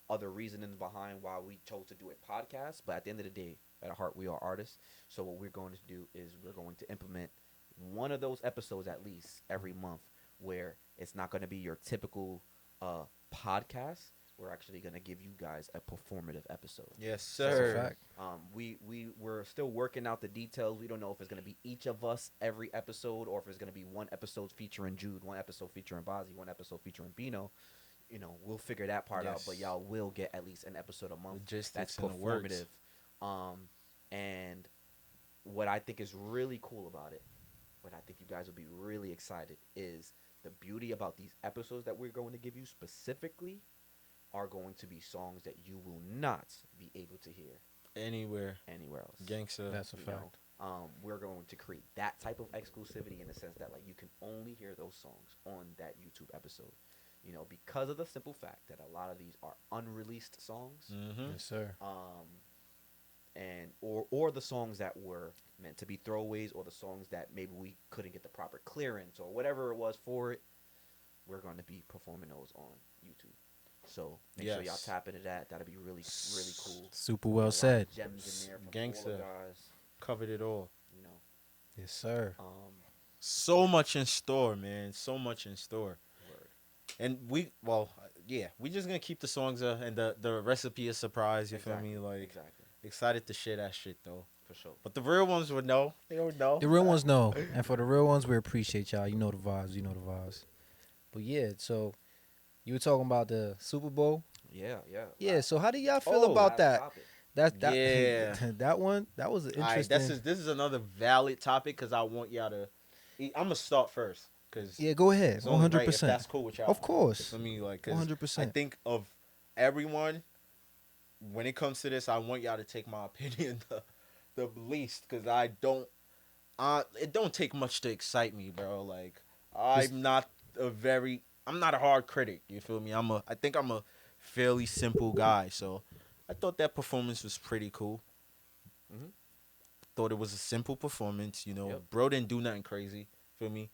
other reasonings behind why we chose to do a podcast, but at the end of the day, at heart, we are artists. So what we're going to do is we're going to implement one of those episodes at least every month, where it's not going to be your typical podcast. We're actually going to give you guys a performative episode. Yes, That's a sir. fact. We're still working out the details. We don't know if it's going to be each of us every episode, or if it's going to be one episode featuring Jude, one episode featuring Bazzi, one episode featuring Bino. We'll figure that part out, but y'all will get at least an episode a month. Logistics That's in the works. performative. And what I think is really cool about it, what I think you guys will be really excited, is the beauty about these episodes that we're going to give you specifically are going to be songs that you will not be able to hear Anywhere, anywhere else. gangster. That's a You fact. We're going to create that type of exclusivity in the sense that, like, you can only hear those songs on that YouTube episode. Because of the simple fact that a lot of these are unreleased songs, Mm-hmm. Yes, sir. and or the songs that were meant to be throwaways, or the songs that maybe we couldn't get the proper clearance or whatever it was for it. We're going to be performing those on YouTube. So make sure y'all Yes. tap into that. That'll be really, really cool. Super A lot well of said. Gems in there from all Gangster. the guys. Covered it all. Yes, sir. So much in store, man. So much in store. Word. And we just gonna keep the songs and the recipe a surprise. You feel me? Like Exactly. excited to share that shit though. For sure. But the real ones would know. They don't know. The real ones know, and for the real ones, we appreciate y'all. You know the vibes. You know the vibes. But yeah, so you were talking about the Super Bowl. Yeah. Yeah. So how do y'all feel Oh, about that? Topic. That Yeah. that one. That was All right, interesting. this is another valid topic because I want y'all to. I'm gonna start first because Yeah, go ahead. it's only right if 100%. that's cool with y'all. Of course. I mean, like, 'cause 100%. I think of everyone when it comes to this, I want y'all to take my opinion the least because it don't take much to excite me, bro. Like I'm not a hard critic. You feel me? I think I'm a fairly simple guy. So I thought that performance was pretty cool. Mhm. Thought it was a simple performance. Yep. Bro didn't do nothing crazy. Feel me?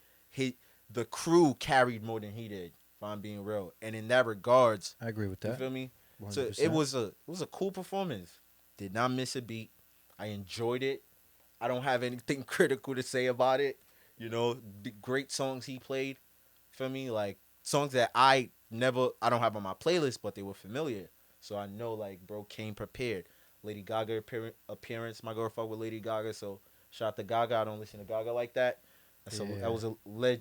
The crew carried more than he did. If I'm being real, and in that regards, I agree with you that. feel me? 100%. So it was a cool performance. Did not miss a beat. I enjoyed it. I don't have anything critical to say about it. The great songs he played. Feel me? Like songs that I don't have on my playlist, but they were familiar. So I know like bro came prepared. Lady Gaga appearance. My girl fuck with Lady Gaga, so shout out to Gaga. I don't listen to Gaga like that. Yeah. That was a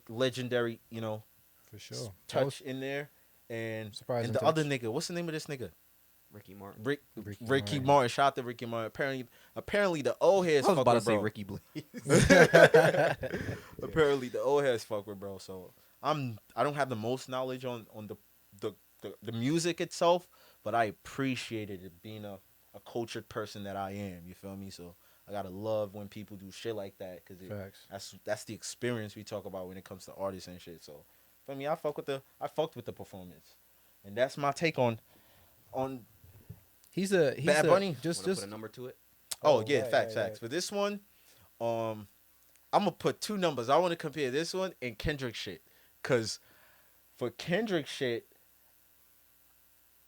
legendary, For sure. touch in there. And Surprising and the touch. other nigga, what's the name of this nigga? Ricky Martin. Ricky Martin. Martin. Shout out to Ricky Martin. Apparently the old heads I was fuck about to with say bro. Ricky Blaze. Apparently the old heads fuck with bro. So I don't have the most knowledge on the music itself, but I appreciated it being a cultured person that I am. You feel me? So I gotta love when people do shit like that because Facts. that's the experience we talk about when it comes to artists and shit. So for me, I fucked with the performance, and that's my take on. He's Bad Bunny? Just Wanna put a number to it? Oh, Oh, yeah, right, facts. right. For this one, I'm gonna put 2 numbers. I want to compare this one and Kendrick shit, cause for Kendrick shit,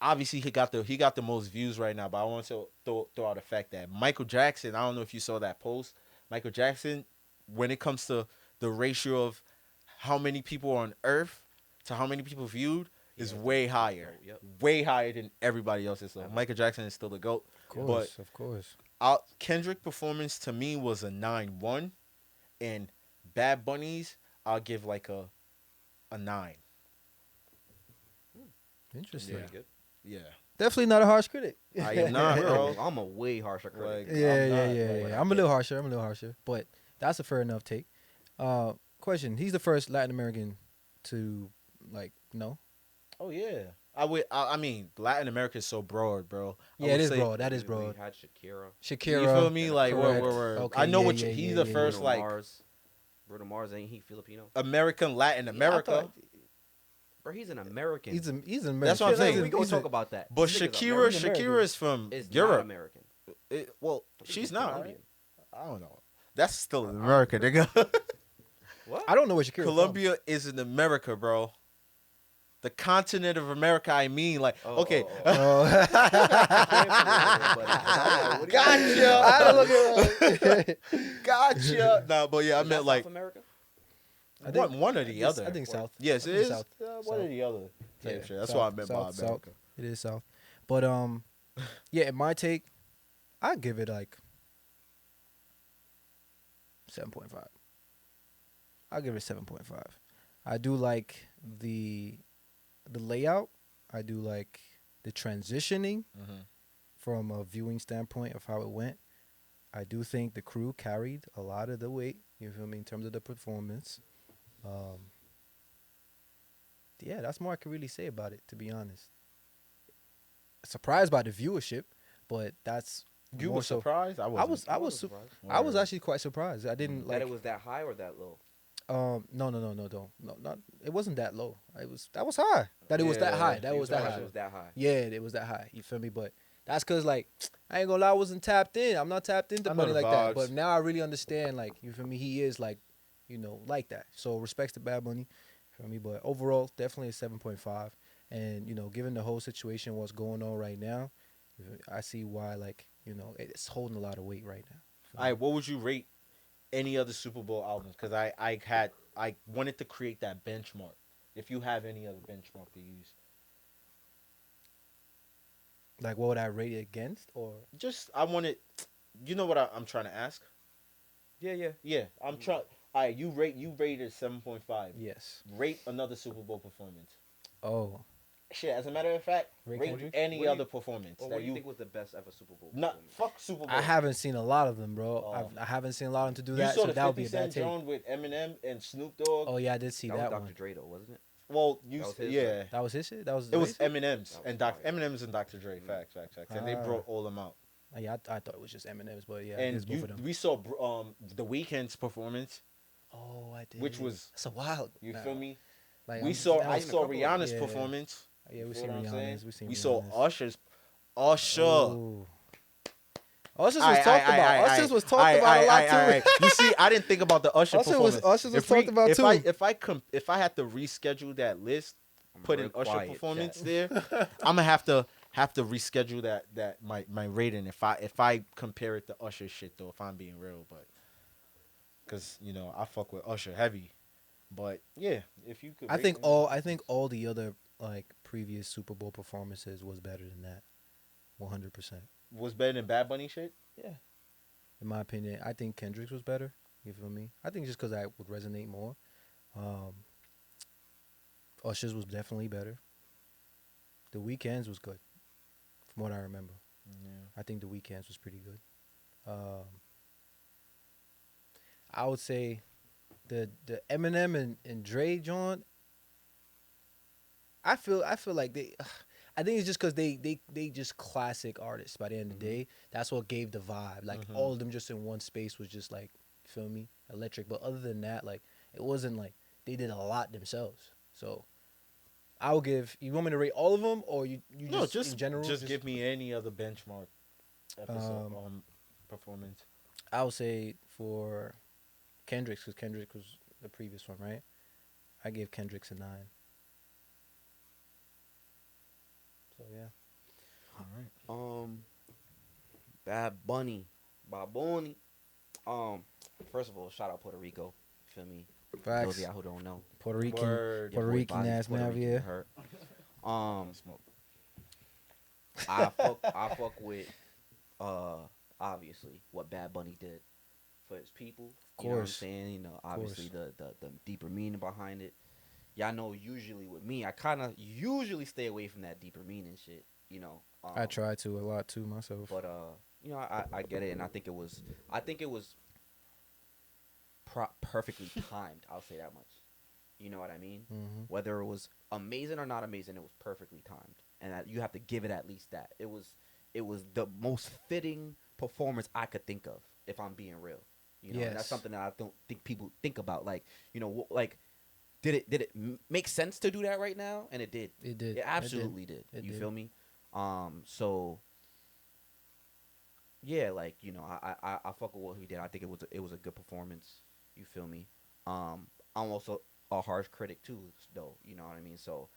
obviously he got the most views right now. But I want to throw out the fact that Michael Jackson. I don't know if you saw that post. Michael Jackson, when it comes to the ratio of how many people on Earth to how many people viewed, is way higher. Yep. Way higher than everybody else's. So Michael Jackson is still the GOAT. of course. Kendrick performance to me was a 9-1, and Bad Bunny's I'll give like a 9. Interesting. Yeah. Pretty good. Yeah. Definitely not a harsh critic. I am not, bro. I'm a way harsher critic. Like, Yeah, I'm yeah, not, yeah, like, yeah. I'm a little harsher, but that's a fair enough take. Question: he's the first Latin American to like no. Oh yeah. I mean, Latin America is so broad, bro. I Yeah, it would is say, broad. That is We broad. had Shakira, Shakira. You feel me? Like, correct. word. Okay, I know yeah, what yeah, he's yeah, the yeah, first Bruno like Mars. Bruno Mars, ain't he Filipino? American Latin Yeah, I America. thought Bro, he's an American. he's an American. That's what I'm saying. We gonna talk about that. But This nigga's Shakira, American. Shakira is from Is not Europe. American. Well, I think she's he's not. Right? Colombian. I don't know. That's still in America, nigga. What? I don't know where Shakira. Colombia is in America, bro. The continent of America. I mean, like, okay. Gotcha. I don't look at. Gotcha. No, but yeah, I Is meant that like South America? I think- one or the other. I think South. Yes, I it think is. South. One or South. the other. Type Yeah, shit. That's South, what I meant South, by America. It is South. But yeah, in my take, I'd give it like 7.5. I'll give it 7.5. I do like the layout. I do like the transitioning Mhm. from a viewing standpoint of how it went. I do think the crew carried a lot of the weight, you feel me, in terms of the performance. Yeah, that's more I can really say about it, to be honest. Surprised by the viewership, but that's You more were so. surprised? I wasn't. was surprised. I was actually quite surprised. I didn't That like it was that high or that low? no, not it wasn't that low. It was that was high. That it was that Yeah, high. That You was that surprised high. It was that high. Yeah, it was that high. You feel me? But that's cause like I ain't gonna lie, I wasn't tapped in. I'm not tapped into I know money the like that. vibes. But now I really understand. Like you feel me? He is like, like that. So respects to Bad Bunny. Feel me? But overall, definitely a 7.5. And given the whole situation, what's going on right now, I see why it's holding a lot of weight right now. All right, what would you rate any other Super Bowl albums? Because I wanted to create that benchmark. If you have any other benchmark to use, Like what would I rate it against? Or just I wanted. You know what I'm trying to ask? Yeah. Yeah, I'm trying. All right, you rated 7.5. yes. Rate another Super Bowl performance. Oh, Shit, as a matter of fact, Rate rate Kendrick? any What do you- other performance Well, that what do you you think was the best ever Super Bowl? not performance? fuck Super Bowl. I haven't seen a lot of them, bro. Oh. I haven't seen a lot of them to do You that, saw so the that would 50 be a bad Cent take. Jones with Eminem and Snoop Dogg. Oh yeah, I did see That that was one. Dr. Dre though, wasn't it? Well, That was his, yeah. That was his shit. That was It was Dre's? Eminem's That was and fire. Eminem's and Dr. Dre. Facts. And they Ah. brought all them out. Yeah, I thought it was just Eminem's, but yeah, it And is both of them. we saw the Weeknd's performance, Oh, I did. which was that's a wild. you nah. feel me. Like, We I'm- saw that I was- saw couple of- Rihanna's yeah. performance. Yeah, we You seen feel what I'm saying? Rihanna's. We seen. We saw Rihanna's. Usher's. Usher. Ooh. Usher's was talked about. Usher's was talked about a lot too. Aight. You see, I didn't think about the Usher performance. Usher's was talked about too. If I had to reschedule that list, I'm put real an Usher quiet, performance chat. there, I'm gonna have to reschedule that my rating if I compare it to Usher shit though, if I'm being real, but because I fuck with Usher heavy, but yeah, if you could, I rate think them- all the other previous Super Bowl performances was better than that. 100%. was better than Bad Bunny shit. Yeah. In my opinion, I think Kendrick's was better. You feel me? I think just because I would resonate more. Usher's was definitely better. The Weeknd's was good, from what I remember. I think the Weeknd's was pretty good. I would say the Eminem and Dre joint. I feel like they. I think it's just because they just classic artists. By the end of the day, that's what gave the vibe. Like all of them just in one space was just like, you feel me, electric. But other than that, like it wasn't like they did a lot themselves. So I'll give. You want me to rate all of them, or you No, just in general? just give me any other benchmark episode performance. I would say for Kendrick's, because Kendrick was the previous one, right? I gave Kendrick's a 9. So yeah. All right. Bad Bunny. First of all, shout out Puerto Rico. Feel me? Those Facts. of y'all who don't know. Puerto Rican, Word. Puerto Your boy Rican Bobby's ass Puerto man, Rican, you yeah. heard? Smoke. I fuck with obviously what Bad Bunny did for his people. Of You know what I'm course. saying? Obviously the deeper meaning behind it. y'all know usually with me, I kind of usually stay away from that deeper meaning shit. You know. I try to a lot too myself. But you know, I get it, and I think it was perfectly timed. I'll say that much. You know what I mean? Mm-hmm. Whether it was amazing or not amazing, it was perfectly timed, and you have to give it at least that. It was the most fitting performance I could think of, if I'm being real. You know, and that's Yes. something that I don't think people think about. Like, you know, like, did it make sense to do that right now? And it did. It did. It absolutely did. It You did. feel me? So yeah, like, you know, I fuck with what he did. I think it was a good performance. You feel me? I'm also a harsh critic too, though. You know what I mean? So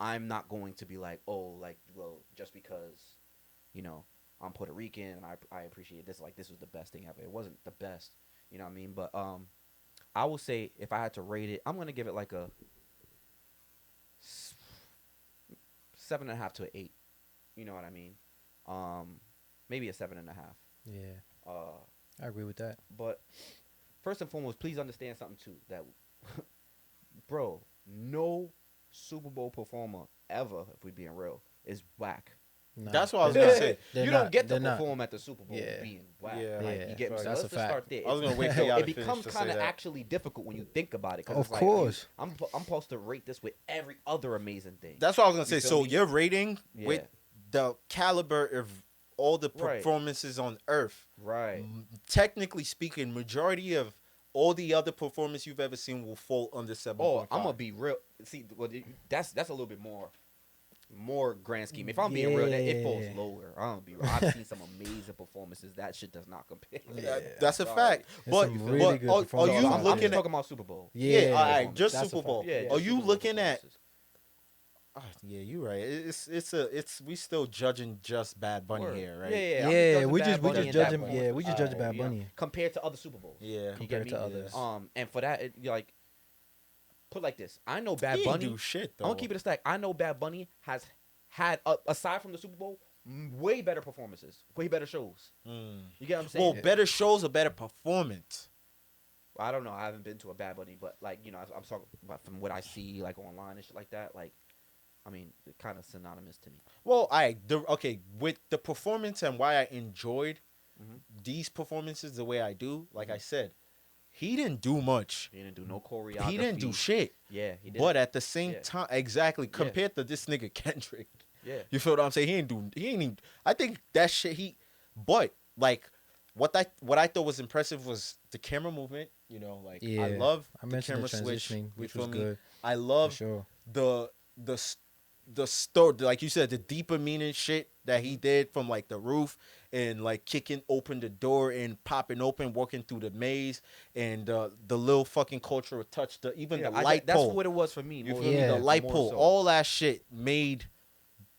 I'm not going to be like, oh, like, well, just because, you know, I'm Puerto Rican and I appreciate this. Like, this was the best thing ever. It wasn't the best. You know what I mean? But I will say, if I had to rate it, I'm gonna give it like a 7.5 to an 8. You know what I mean? Maybe a 7.5. Yeah, I agree with that. But first and foremost, please understand something too. That, bro, no Super Bowl performer ever, if we being real, is whack. Nah, That's what I was they're gonna not. say. They're You not. don't get to They're not. perform at the Super Bowl Yeah. being whack. Yeah. Like, Yeah. you get me? So That's a let's just fact. start there. I was gonna wait for So y'all it to finish becomes to say kind of that. actually difficult when you think about it. 'Cause Of it's like, course. I'm supposed to rate this with every other amazing thing. That's what I was gonna You say. feel So me? your rating Yeah. with the caliber of all the Right. performances on Earth, Right. technically speaking, majority of all the other performances you've ever seen will fall under 7.5. Oh, I'm gonna be real. See, well, that's a little bit more grand scheme. If I'm being real, it falls Yeah. lower. I'm gonna be real. I've seen some amazing performances. That shit does not compare. That's a Sorry. fact. There's But, some really good are performances you out I'm looking just at? talking about Super Bowl. Yeah, all right, performance. just That's a Super fact. Bowl. Yeah, Are just you Super Bowl looking at? performances. Yeah, you're right. It's we still judging just Bad Bunny Word. here, right? Yeah, I'm Yeah, judging we Bad just Bunny and that judging. performance. Yeah, we just judging Bad You know, Bunny. compared to other Super Bowls. Yeah. You get Compared me? to others. And for that, you're like, put like this. I know Bad He ain't Bunny. do shit though. I'm gonna keep it a stack. I know Bad Bunny has had, aside from the Super Bowl, way better performances, way better shows. You get what I'm saying? Well, better shows, a better performance. I don't know. I haven't been to a Bad Bunny, but like, you know, I'm talking about from what I see like online and shit like that. Like, I mean, kind of synonymous to me. Well, okay, with the performance and why I enjoyed these performances the way I do, like I said, he didn't do much. He didn't do no choreography. He didn't do shit. Yeah, he did. But at the same Yeah. time, exactly, compared to this nigga Kendrick, Yeah. you feel what I'm saying? He ain't even, I think that shit but like what I thought was impressive was the camera movement, you know, like I Yeah, love I the mentioned camera the switch, transitioning, you which feel was me? good. I For love sure. the story, like you said, the deeper meaning shit that he did from like the roof and like kicking open the door and popping open, walking through the maze, and the little fucking cultural touch, even the light That's pole. what it was for me. You more- feel me? Yeah. The light more pole, so. all that shit made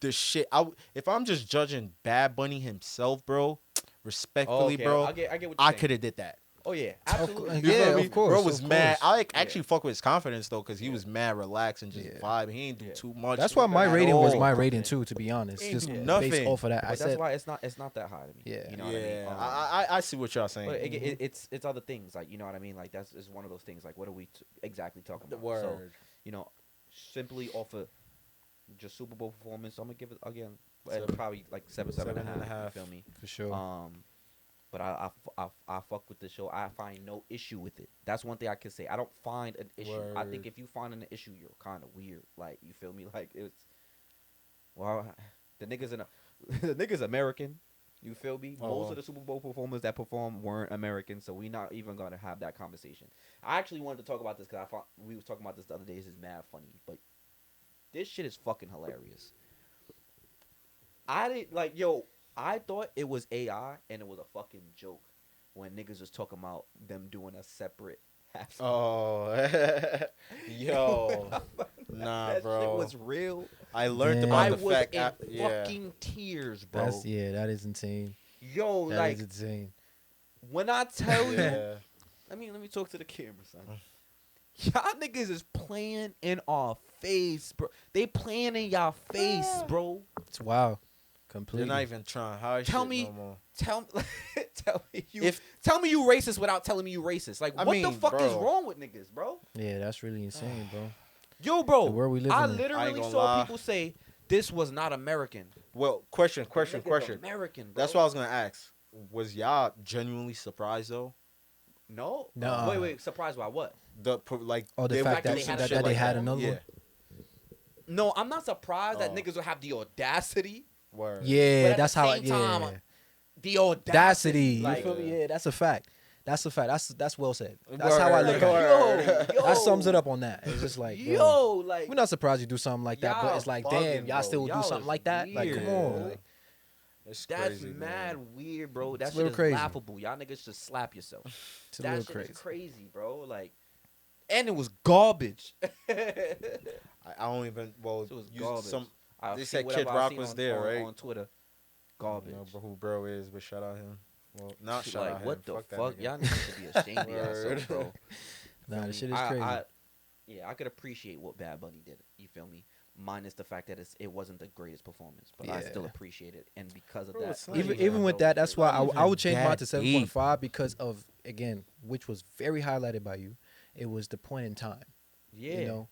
the shit. If I'm just judging Bad Bunny himself, bro, respectfully, Okay, bro, I get what you're I saying. could have did that. Oh yeah, absolutely. You Yeah, feel me? of course, Bro was of mad. course. I actually fuck with his confidence though, because he was mad, relaxed, and just Yeah. vibe. He ain't do Yeah. too much. That's why my at rating was all. my rating too. To be honest, Ain't just do based nothing. off of that, But I that's said, why it's not that high to me. Yeah. You know what I mean? Yeah, I see what y'all saying. But it's other things, like, you know what I mean. Like, it's one of those things. Like, what are we exactly talking The about? So, word. you know, simply off of just Super Bowl performance, I'm gonna give it again Seven. probably like seven and a half. You feel me? for sure. But I fuck with the show. I find no issue with it. That's one thing I can say. I don't find an issue. I think Word. if you find an issue, you're kind of weird. Like, you feel me? Like, it's, well, the nigga's American. You feel me? Oh, Most well. of the Super Bowl performers that performed weren't American, so we not even gonna have that conversation. I actually wanted to talk about this because I thought we was talking about this the other day. This is mad funny, but this shit is fucking hilarious. I didn't like, yo. I thought it was AI and it was a fucking joke when niggas was talking about them doing a separate half. Oh, yo, nah, that bro. shit was real. I learned Damn. about I the was fact. in Yeah. fucking tears, bro. That is insane. Yo, That like is insane. when I tell you, Yeah. let me talk to the camera, son. Y'all niggas is playing in our face, bro. They playing in y'all face, bro. It's wow. They're Completely. not even trying hard Tell shit me- no more. Tell me you If- tell me you racist without telling me you racist. Like, I what the mean, fuck is bro. wrong with niggas, bro? Yeah, that's really insane, bro. Yo, The bro, world we live I in. I ain't literally gonna saw lie. people say this was not American. Well, question. The nigga's American, bro. That's what I was gonna ask. Was y'all genuinely surprised though? No. Nuh-uh. Wait. Surprised by what? Like Oh, the they fact would that do they some had shit they like had that. another Yeah. one? No, I'm not surprised that Oh. niggas would have the audacity. Word. But Yeah, at that's the how. same Yeah, time, The audacity. audacity. You Like, feel me? Yeah, that's a fact. That's a fact. That's well said. That's how I Word. look at it. Word. yo, That sums it up on that. It's just like, bro, yo, like we're not surprised you do something like that, but y'all it's like, bugging, damn, y'all bro. still would do Y'all something is like that. Like, come weird, on. bro. Like, It's That's crazy, mad man. weird, bro. That It's a shit little is crazy. laughable. Y'all niggas should slap yourself. it's a That little shit crazy. is crazy, bro. Like, and it was garbage. I don't even. Well, It was you, garbage. some. I They see said whatever Kid I Rock seen was on- there, on- right? On Twitter, I garbage. don't know who bro is, but shout out him. Well, not shout Like, out what him. the Fuck that fuck? nigga. Y'all niggas should be ashamed of yourselves, Word. bro. Nah, Feel this me? shit is crazy. Yeah, I could appreciate what Bad Bunny did. You feel me? Minus the fact that it wasn't the greatest performance, but I still Yeah. appreciate it. And because of Bro, that, it's not Even with that, that's why I would change mine to that deep. 7.5 because of, again, which was very highlighted by you. It was the point in time. yeah, You know,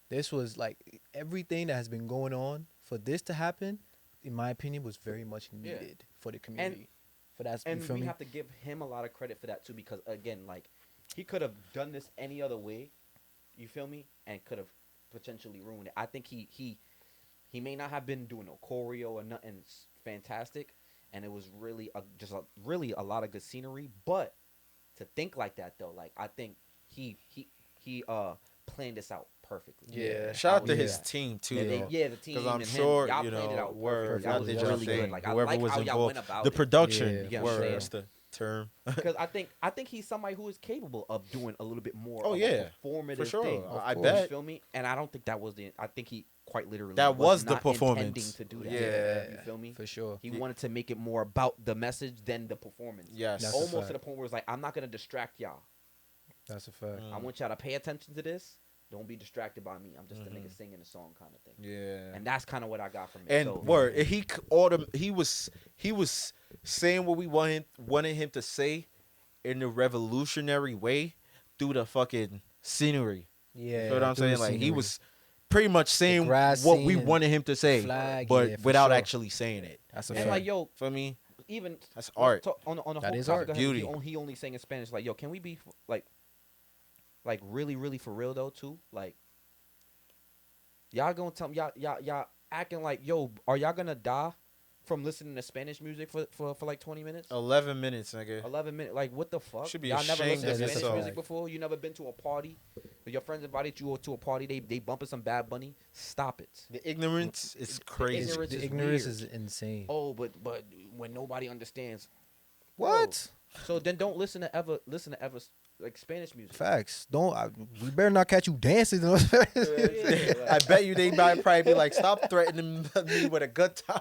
this was like everything that has been going on for this to happen. In my opinion, was very much Yeah. needed for the community. For that, and you feel we me? have to give him a lot of credit for that too, because again, like he could have done this any other way. You feel me? And could have potentially ruined it. I think he may not have been doing no choreo or nothing fantastic, and it was really really a lot of good scenery. But to think like that though, like I think he planned this out perfectly. Yeah, shout out to Yeah. his team too. Yeah, though. the team. Because I'm and sure him, y'all you planned it know, out word, perfect. y'all That was did your really thing. good. Like I Whoever like was how y'all involved, went about the it. production. Yeah, You get what I'm Word, saying? that's the term. Because I think he's somebody who is capable of doing a little bit more. Oh, of yeah, a performative for sure. thing. I You bet. feel me? And I don't think that was the. I think he quite literally That was the not intending performance. to do that. Yeah. You feel me? For sure. He wanted to make it more about the message than the performance. Yes. That's a Almost to fact. the point where it's like, I'm not gonna distract y'all. That's a fact. Mm. I want y'all to pay attention to this. Don't be distracted by me. I'm just a nigga singing a song kind of thing. Yeah. And that's kind of what I got from it. And So, word, he was saying what we wanted him to say in a revolutionary way through the fucking scenery. Yeah. You know what I'm through the saying? Like he scenery. was pretty much saying grass what we scene and wanted him to say, flag, but yeah, for without sure. actually saying it. That's a and fact. like, yo, For me, even that's let's art. talk on the That whole is topic art. of him, Beauty. he only sang in Spanish. Like, yo, can we be like really, really for real though too? Like, y'all gonna tell me y'all acting like, yo, are y'all gonna die from listening to Spanish music for like 20 minutes? 11 minutes, nigga. 11 minutes, like what the fuck? Should be Y'all never ashamed listened to of Spanish yourself. music before? You never been to a party? Your friends invited you to a party. They bumping some Bad Bunny. Stop it. The ignorance is crazy. ignorance The is ignorance weird. is insane. Oh, but when nobody understands, What? so then don't listen to ever like Spanish music. Facts. We better not catch you dancing. Yeah, like- I bet you they might probably be like, stop threatening me with a good time.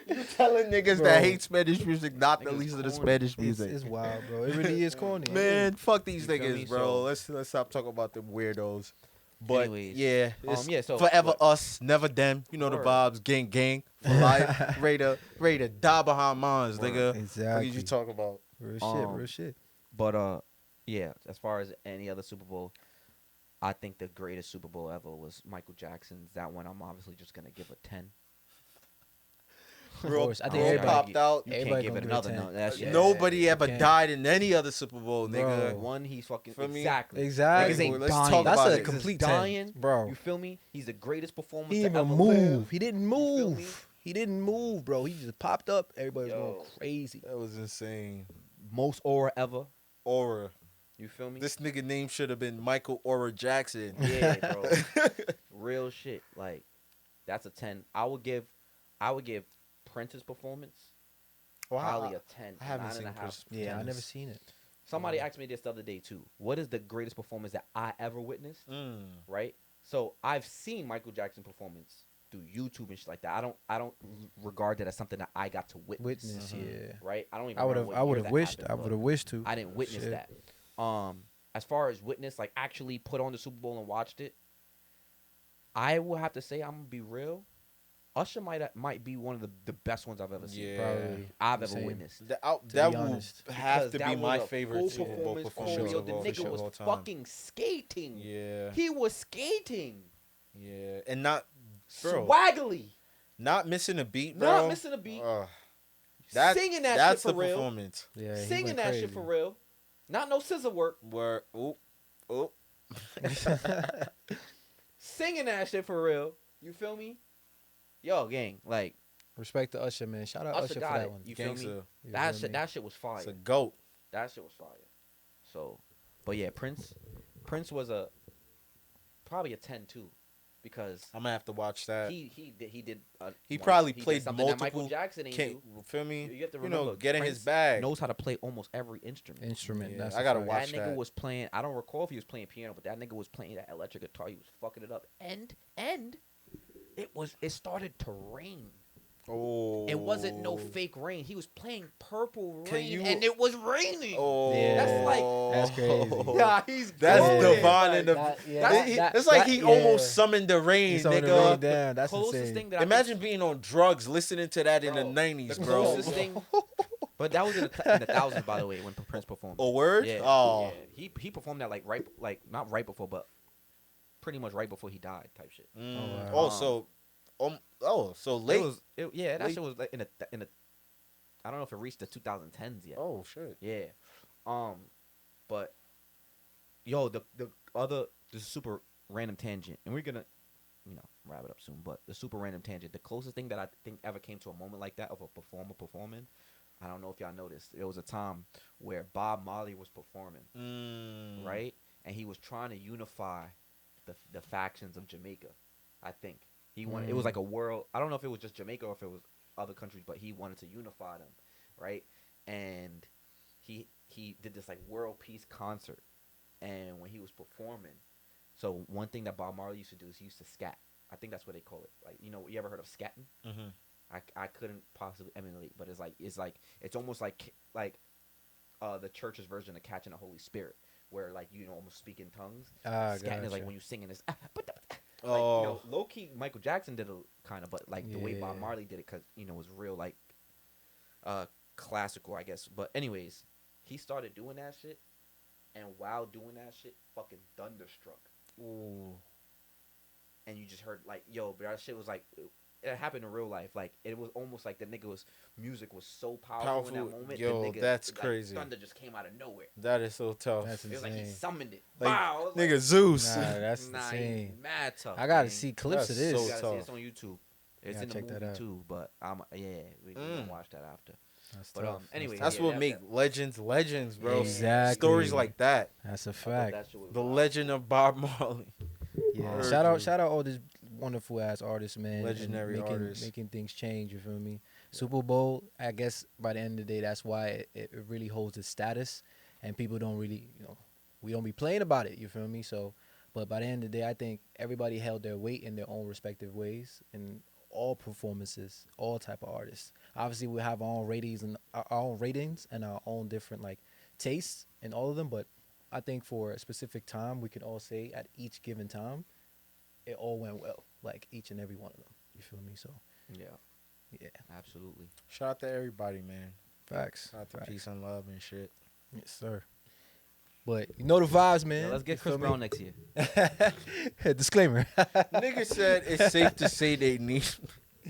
You telling niggas Bro. that hate Spanish music not to Niggas listen to corny. Spanish It's, music. it's wild, bro. It really is corny. Man, fuck these You feel niggas, me? bro. So- Let's stop talking about them weirdos. But Anyways, yeah, it's yeah, so forever what- us, never them. You know the Word. vibes, gang for life. ready to die behind mines, Word. nigga. What Exactly. did you talk about? Real shit. Um, Real shit. But yeah. As far as any other Super Bowl, I think the greatest Super Bowl ever was Michael Jackson's. That one, I'm obviously just gonna give a 10. Of course. I think Oh, everybody. popped out. You Everybody can't give gonna it give it another. 10. No, that's Yeah. Nobody ever can't. died in any other Super Bowl, nigga. Bro. One, he's fucking For me- exactly. Exactly. Niggas ain't Let's dying. talk That's about a it. Niggas complete is 10, dying, bro. You feel me? He's the greatest performer He to didn't ever even move. live. He didn't feel me? move. He didn't move, bro. He just popped up. Everybody was Yo. going crazy. That was insane. Most aura ever. Aura. You feel me? This nigga name should have been Michael Aura Jackson. Yeah, bro. Real shit. Like, that's a 10. I would give Prince's performance probably a 10. I haven't 9.5. seen Prince. Yeah, I never seen it. Somebody asked me this the other day too. What is the greatest performance that I ever witnessed? Right? So I've seen Michael Jackson performance through YouTube and shit like that. I don't regard that as something that I got to witness. Witness, yeah. Right? I don't even. I would remember have. what I would year have that wished. happened, I but would have wished to. I didn't witness Shit. that. As far as witness, like actually put on the Super Bowl and watched it, I will have to say I'm gonna be real. Usher might be one of the best ones I've ever seen. Yeah. Probably. I've ever Same. witnessed. That be will honest. have to Because be that my was a favorite full Super Bowl performance choreo. of The all, nigga of was all time. fucking skating. Yeah. He was skating. Yeah. And not, bro, Swaggly. not missing a beat, bro. Not missing a beat. Singing Singing that shit that's for the real. performance. Yeah, he Singing went that crazy. shit for real. Not no scissor work. Where, oh. Singing that shit for real. You feel me? Yo, gang, like Respect to Usher, man. Shout out Usher Usher for got that it. one. You feel me? Gangsta. You That feel shit, me? that shit was fire. It's a GOAT. That shit was fire. So, but yeah, Prince was probably a 10 too, because I'm gonna have to watch that. he did. He probably did played something that Michael multiple. Jackson ain't Can't do. feel me? You have to You know, remember, get in his Prince bag. knows how to play almost every instrument. Instrument. Yeah, That's I a gotta fact. watch That nigga that. was playing. I don't recall if he was playing piano, but that nigga was playing that electric guitar. He was fucking it up, and it started to rain. Oh. It wasn't no fake rain. He was playing Purple Can Rain, you- and it was raining. Oh. Yeah. That's like- That's crazy. Yeah, he's That's goated. divine in the. It's like he almost summoned the rain, He's on the nigga. rain down. That's Closest insane. thing that I Imagine being on drugs, listening to that in the Bro, 90s, the bro. closest thing. But that was in the thousands, by the way, when Prince performed. A word? Yeah, Oh. yeah. He performed that like not right before, but pretty much right before he died, type shit. Mm. wow. So late. That late- shit was like in a. I don't know if it reached the 2010s yet. Oh shit. Yeah. But yo, the super random tangent, and we're gonna, wrap it up soon. But the super random tangent, the closest thing that I think ever came to a moment like that of a performer performing, I don't know if y'all noticed. There was a time where Bob Marley was performing, right, and he was trying to unify the factions of Jamaica. I think he wanted. It was like a world. I don't know if it was just Jamaica or if it was other countries, but he wanted to unify them, right? And he did this like world peace concert, and when he was performing, so one thing that Bob Marley used to do is he used to scat. I think that's what they call it. Like, you ever heard of scatting? Mm-hmm. I couldn't possibly emulate, but it's almost like the church's version of catching the Holy Spirit, where like almost speak in tongues. Scatting is like when you singing this. Low key Michael Jackson did a kind of, but like the way Bob Yeah. Marley did it, because was real like classical, I guess. But anyways, he started doing that shit, and while doing that shit, fucking thunderstruck. Ooh. And you just heard like, yo, but that shit was like, it happened in real life. Like, it was almost like the nigga's music was so powerful in that moment. Yo, the nigga, that's like, crazy. Thunder just came out of nowhere. That is so tough. That's It was like he insane. summoned it. Like, Wow, I was nigga, like, Zeus. Nah, that's nah, insane. he's mad tough. I gotta man. see clips That's of this. so You gotta see tough. it's on YouTube. It's Yeah, in the check that movie out. too, but we can watch that after. That's But tough. anyway, That's yeah, what make legends, bro. Exactly. Stories like that. That's a I thought fact. that shit was The wild. legend of Bob Marley. Yeah. Word, Shout dude. out all these wonderful ass artists, man. and Legendary artists. making things change. You feel me? Super Bowl. I guess by the end of the day, that's why it really holds its status, and people don't really, we don't be playing about it. You feel me? So, but by the end of the day, I think everybody held their weight in their own respective ways in all performances, all type of artists. Obviously, we have our own ratings and our own different like tastes in all of them, but I think for a specific time, we can all say at each given time, it all went well, like each and every one of them. You feel me? So, Yeah, yeah, absolutely. Shout out to everybody, man. facts. Shout out to Facts. peace and love and shit. Yes, sir. But the vibes, man. Yeah, let's get You Chris feel me? Brown next year. Disclaimer. Nigga said it's safe to say they need.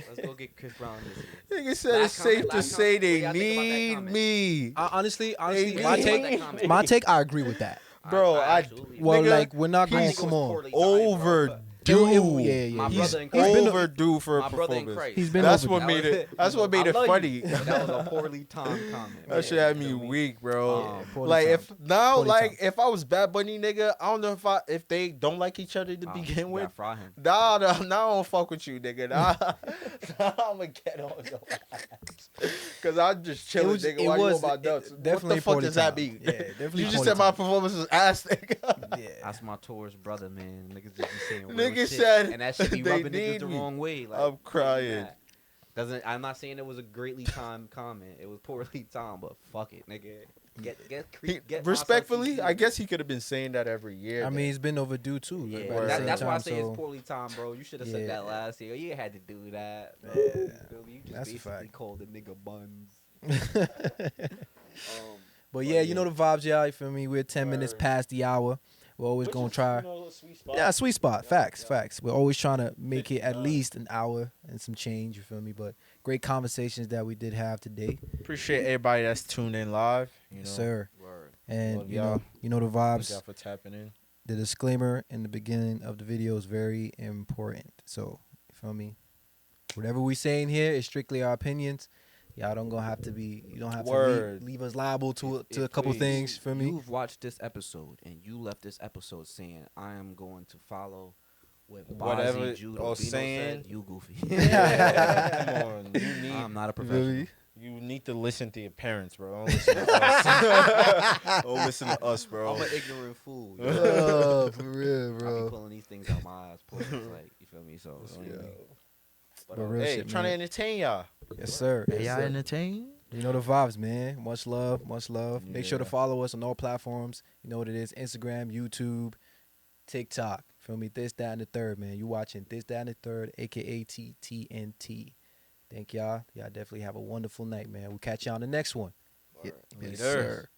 Let's go get Chris Brown this year. Nigga said it's safe to say they What do y'all think about that need comment? me. Honestly, Hey, my me. take, I agree with that. Bro, I- absolutely Well, agree. Nigga, like we're not going. he's Come on. poorly timed, bro, but Overdue. Yeah. My He's brother in He's Christ. overdue for a My brother in performance. Christ. He's been That's overdue. what made That was it. That's what made I it love funny. you, but that was a poorly timed comment. That shit had me weak, bro. Yeah, poorly Like timed. if now, Poorly like timed. if I was Bad Bunny, nigga, I don't know if they don't like each other to begin with. Fry him. Nah, now I don't fuck with you, nigga. Nah, I'ma get on your ass. Cause I'm just chilling, nigga. While you on my nuts. What definitely the fuck poorly does that timed. mean? Yeah, definitely. You just poorly said my timed. performance was ass, nigga. Yeah. That's my tourist brother, man. Niggas just be saying real Nigga shit, said and that shit be they rubbing need niggas the me. wrong way. Like, I'm crying. I'm not saying it was a greatly timed comment. It was poorly timed, but fuck it, nigga. Get Respectfully, myself I guess he could have been saying that every year. I mean, it's been overdue too. Yeah, like, at the same that's why I time, say so- it's poorly timed, bro. You should have said Yeah. that last year. You had to do that, bro. Yeah. You feel me? You just That's a basically fact. called the nigga buns. But yeah, you know the vibes, y'all. You feel me? We're 10 minutes Word. past the hour. We're always Which gonna is, try. you know, a sweet spot. Yeah, sweet spot. Yeah, Facts, yeah. facts. We're always trying to make it at 59. least an hour and some change. You feel me? But great conversations that we did have today, Appreciate everybody that's tuned in live. You know, yes, sir. Word. And Love you y'all. know the Thank vibes. y'all for tapping in. The disclaimer in the beginning of the video is very important. So, you feel me? Whatever we saying here is strictly our opinions. Y'all don't gonna have to be. You don't have Word. to leave us liable to If- a couple please. things. For me, You've watched this episode and you left this episode saying, "I am going to follow what Whatever Bazzi Judo or Dino saying. said." You goofy. Yeah, come on. You need, I'm not a You feel professional. me? you need to listen to your parents, bro. Don't listen to us. Don't listen to us, bro. I'm an ignorant fool. You Oh, for real, I be bro. pulling these things out my ass, like you feel me. So, But real Hey, shit, trying to man. entertain y'all. Yes, sir. Hey, y'all entertain? You know the vibes, man. Much love, much love. Make sure to Yeah. follow us on all platforms. You know what it is: Instagram, YouTube, TikTok. Feel me? This, that, and the third, man. You watching this, that, and the third, aka Ttnt. Thank y'all. Y'all definitely have a wonderful night, man. We'll catch y'all on the next one. Word. Yes, Laters. sir.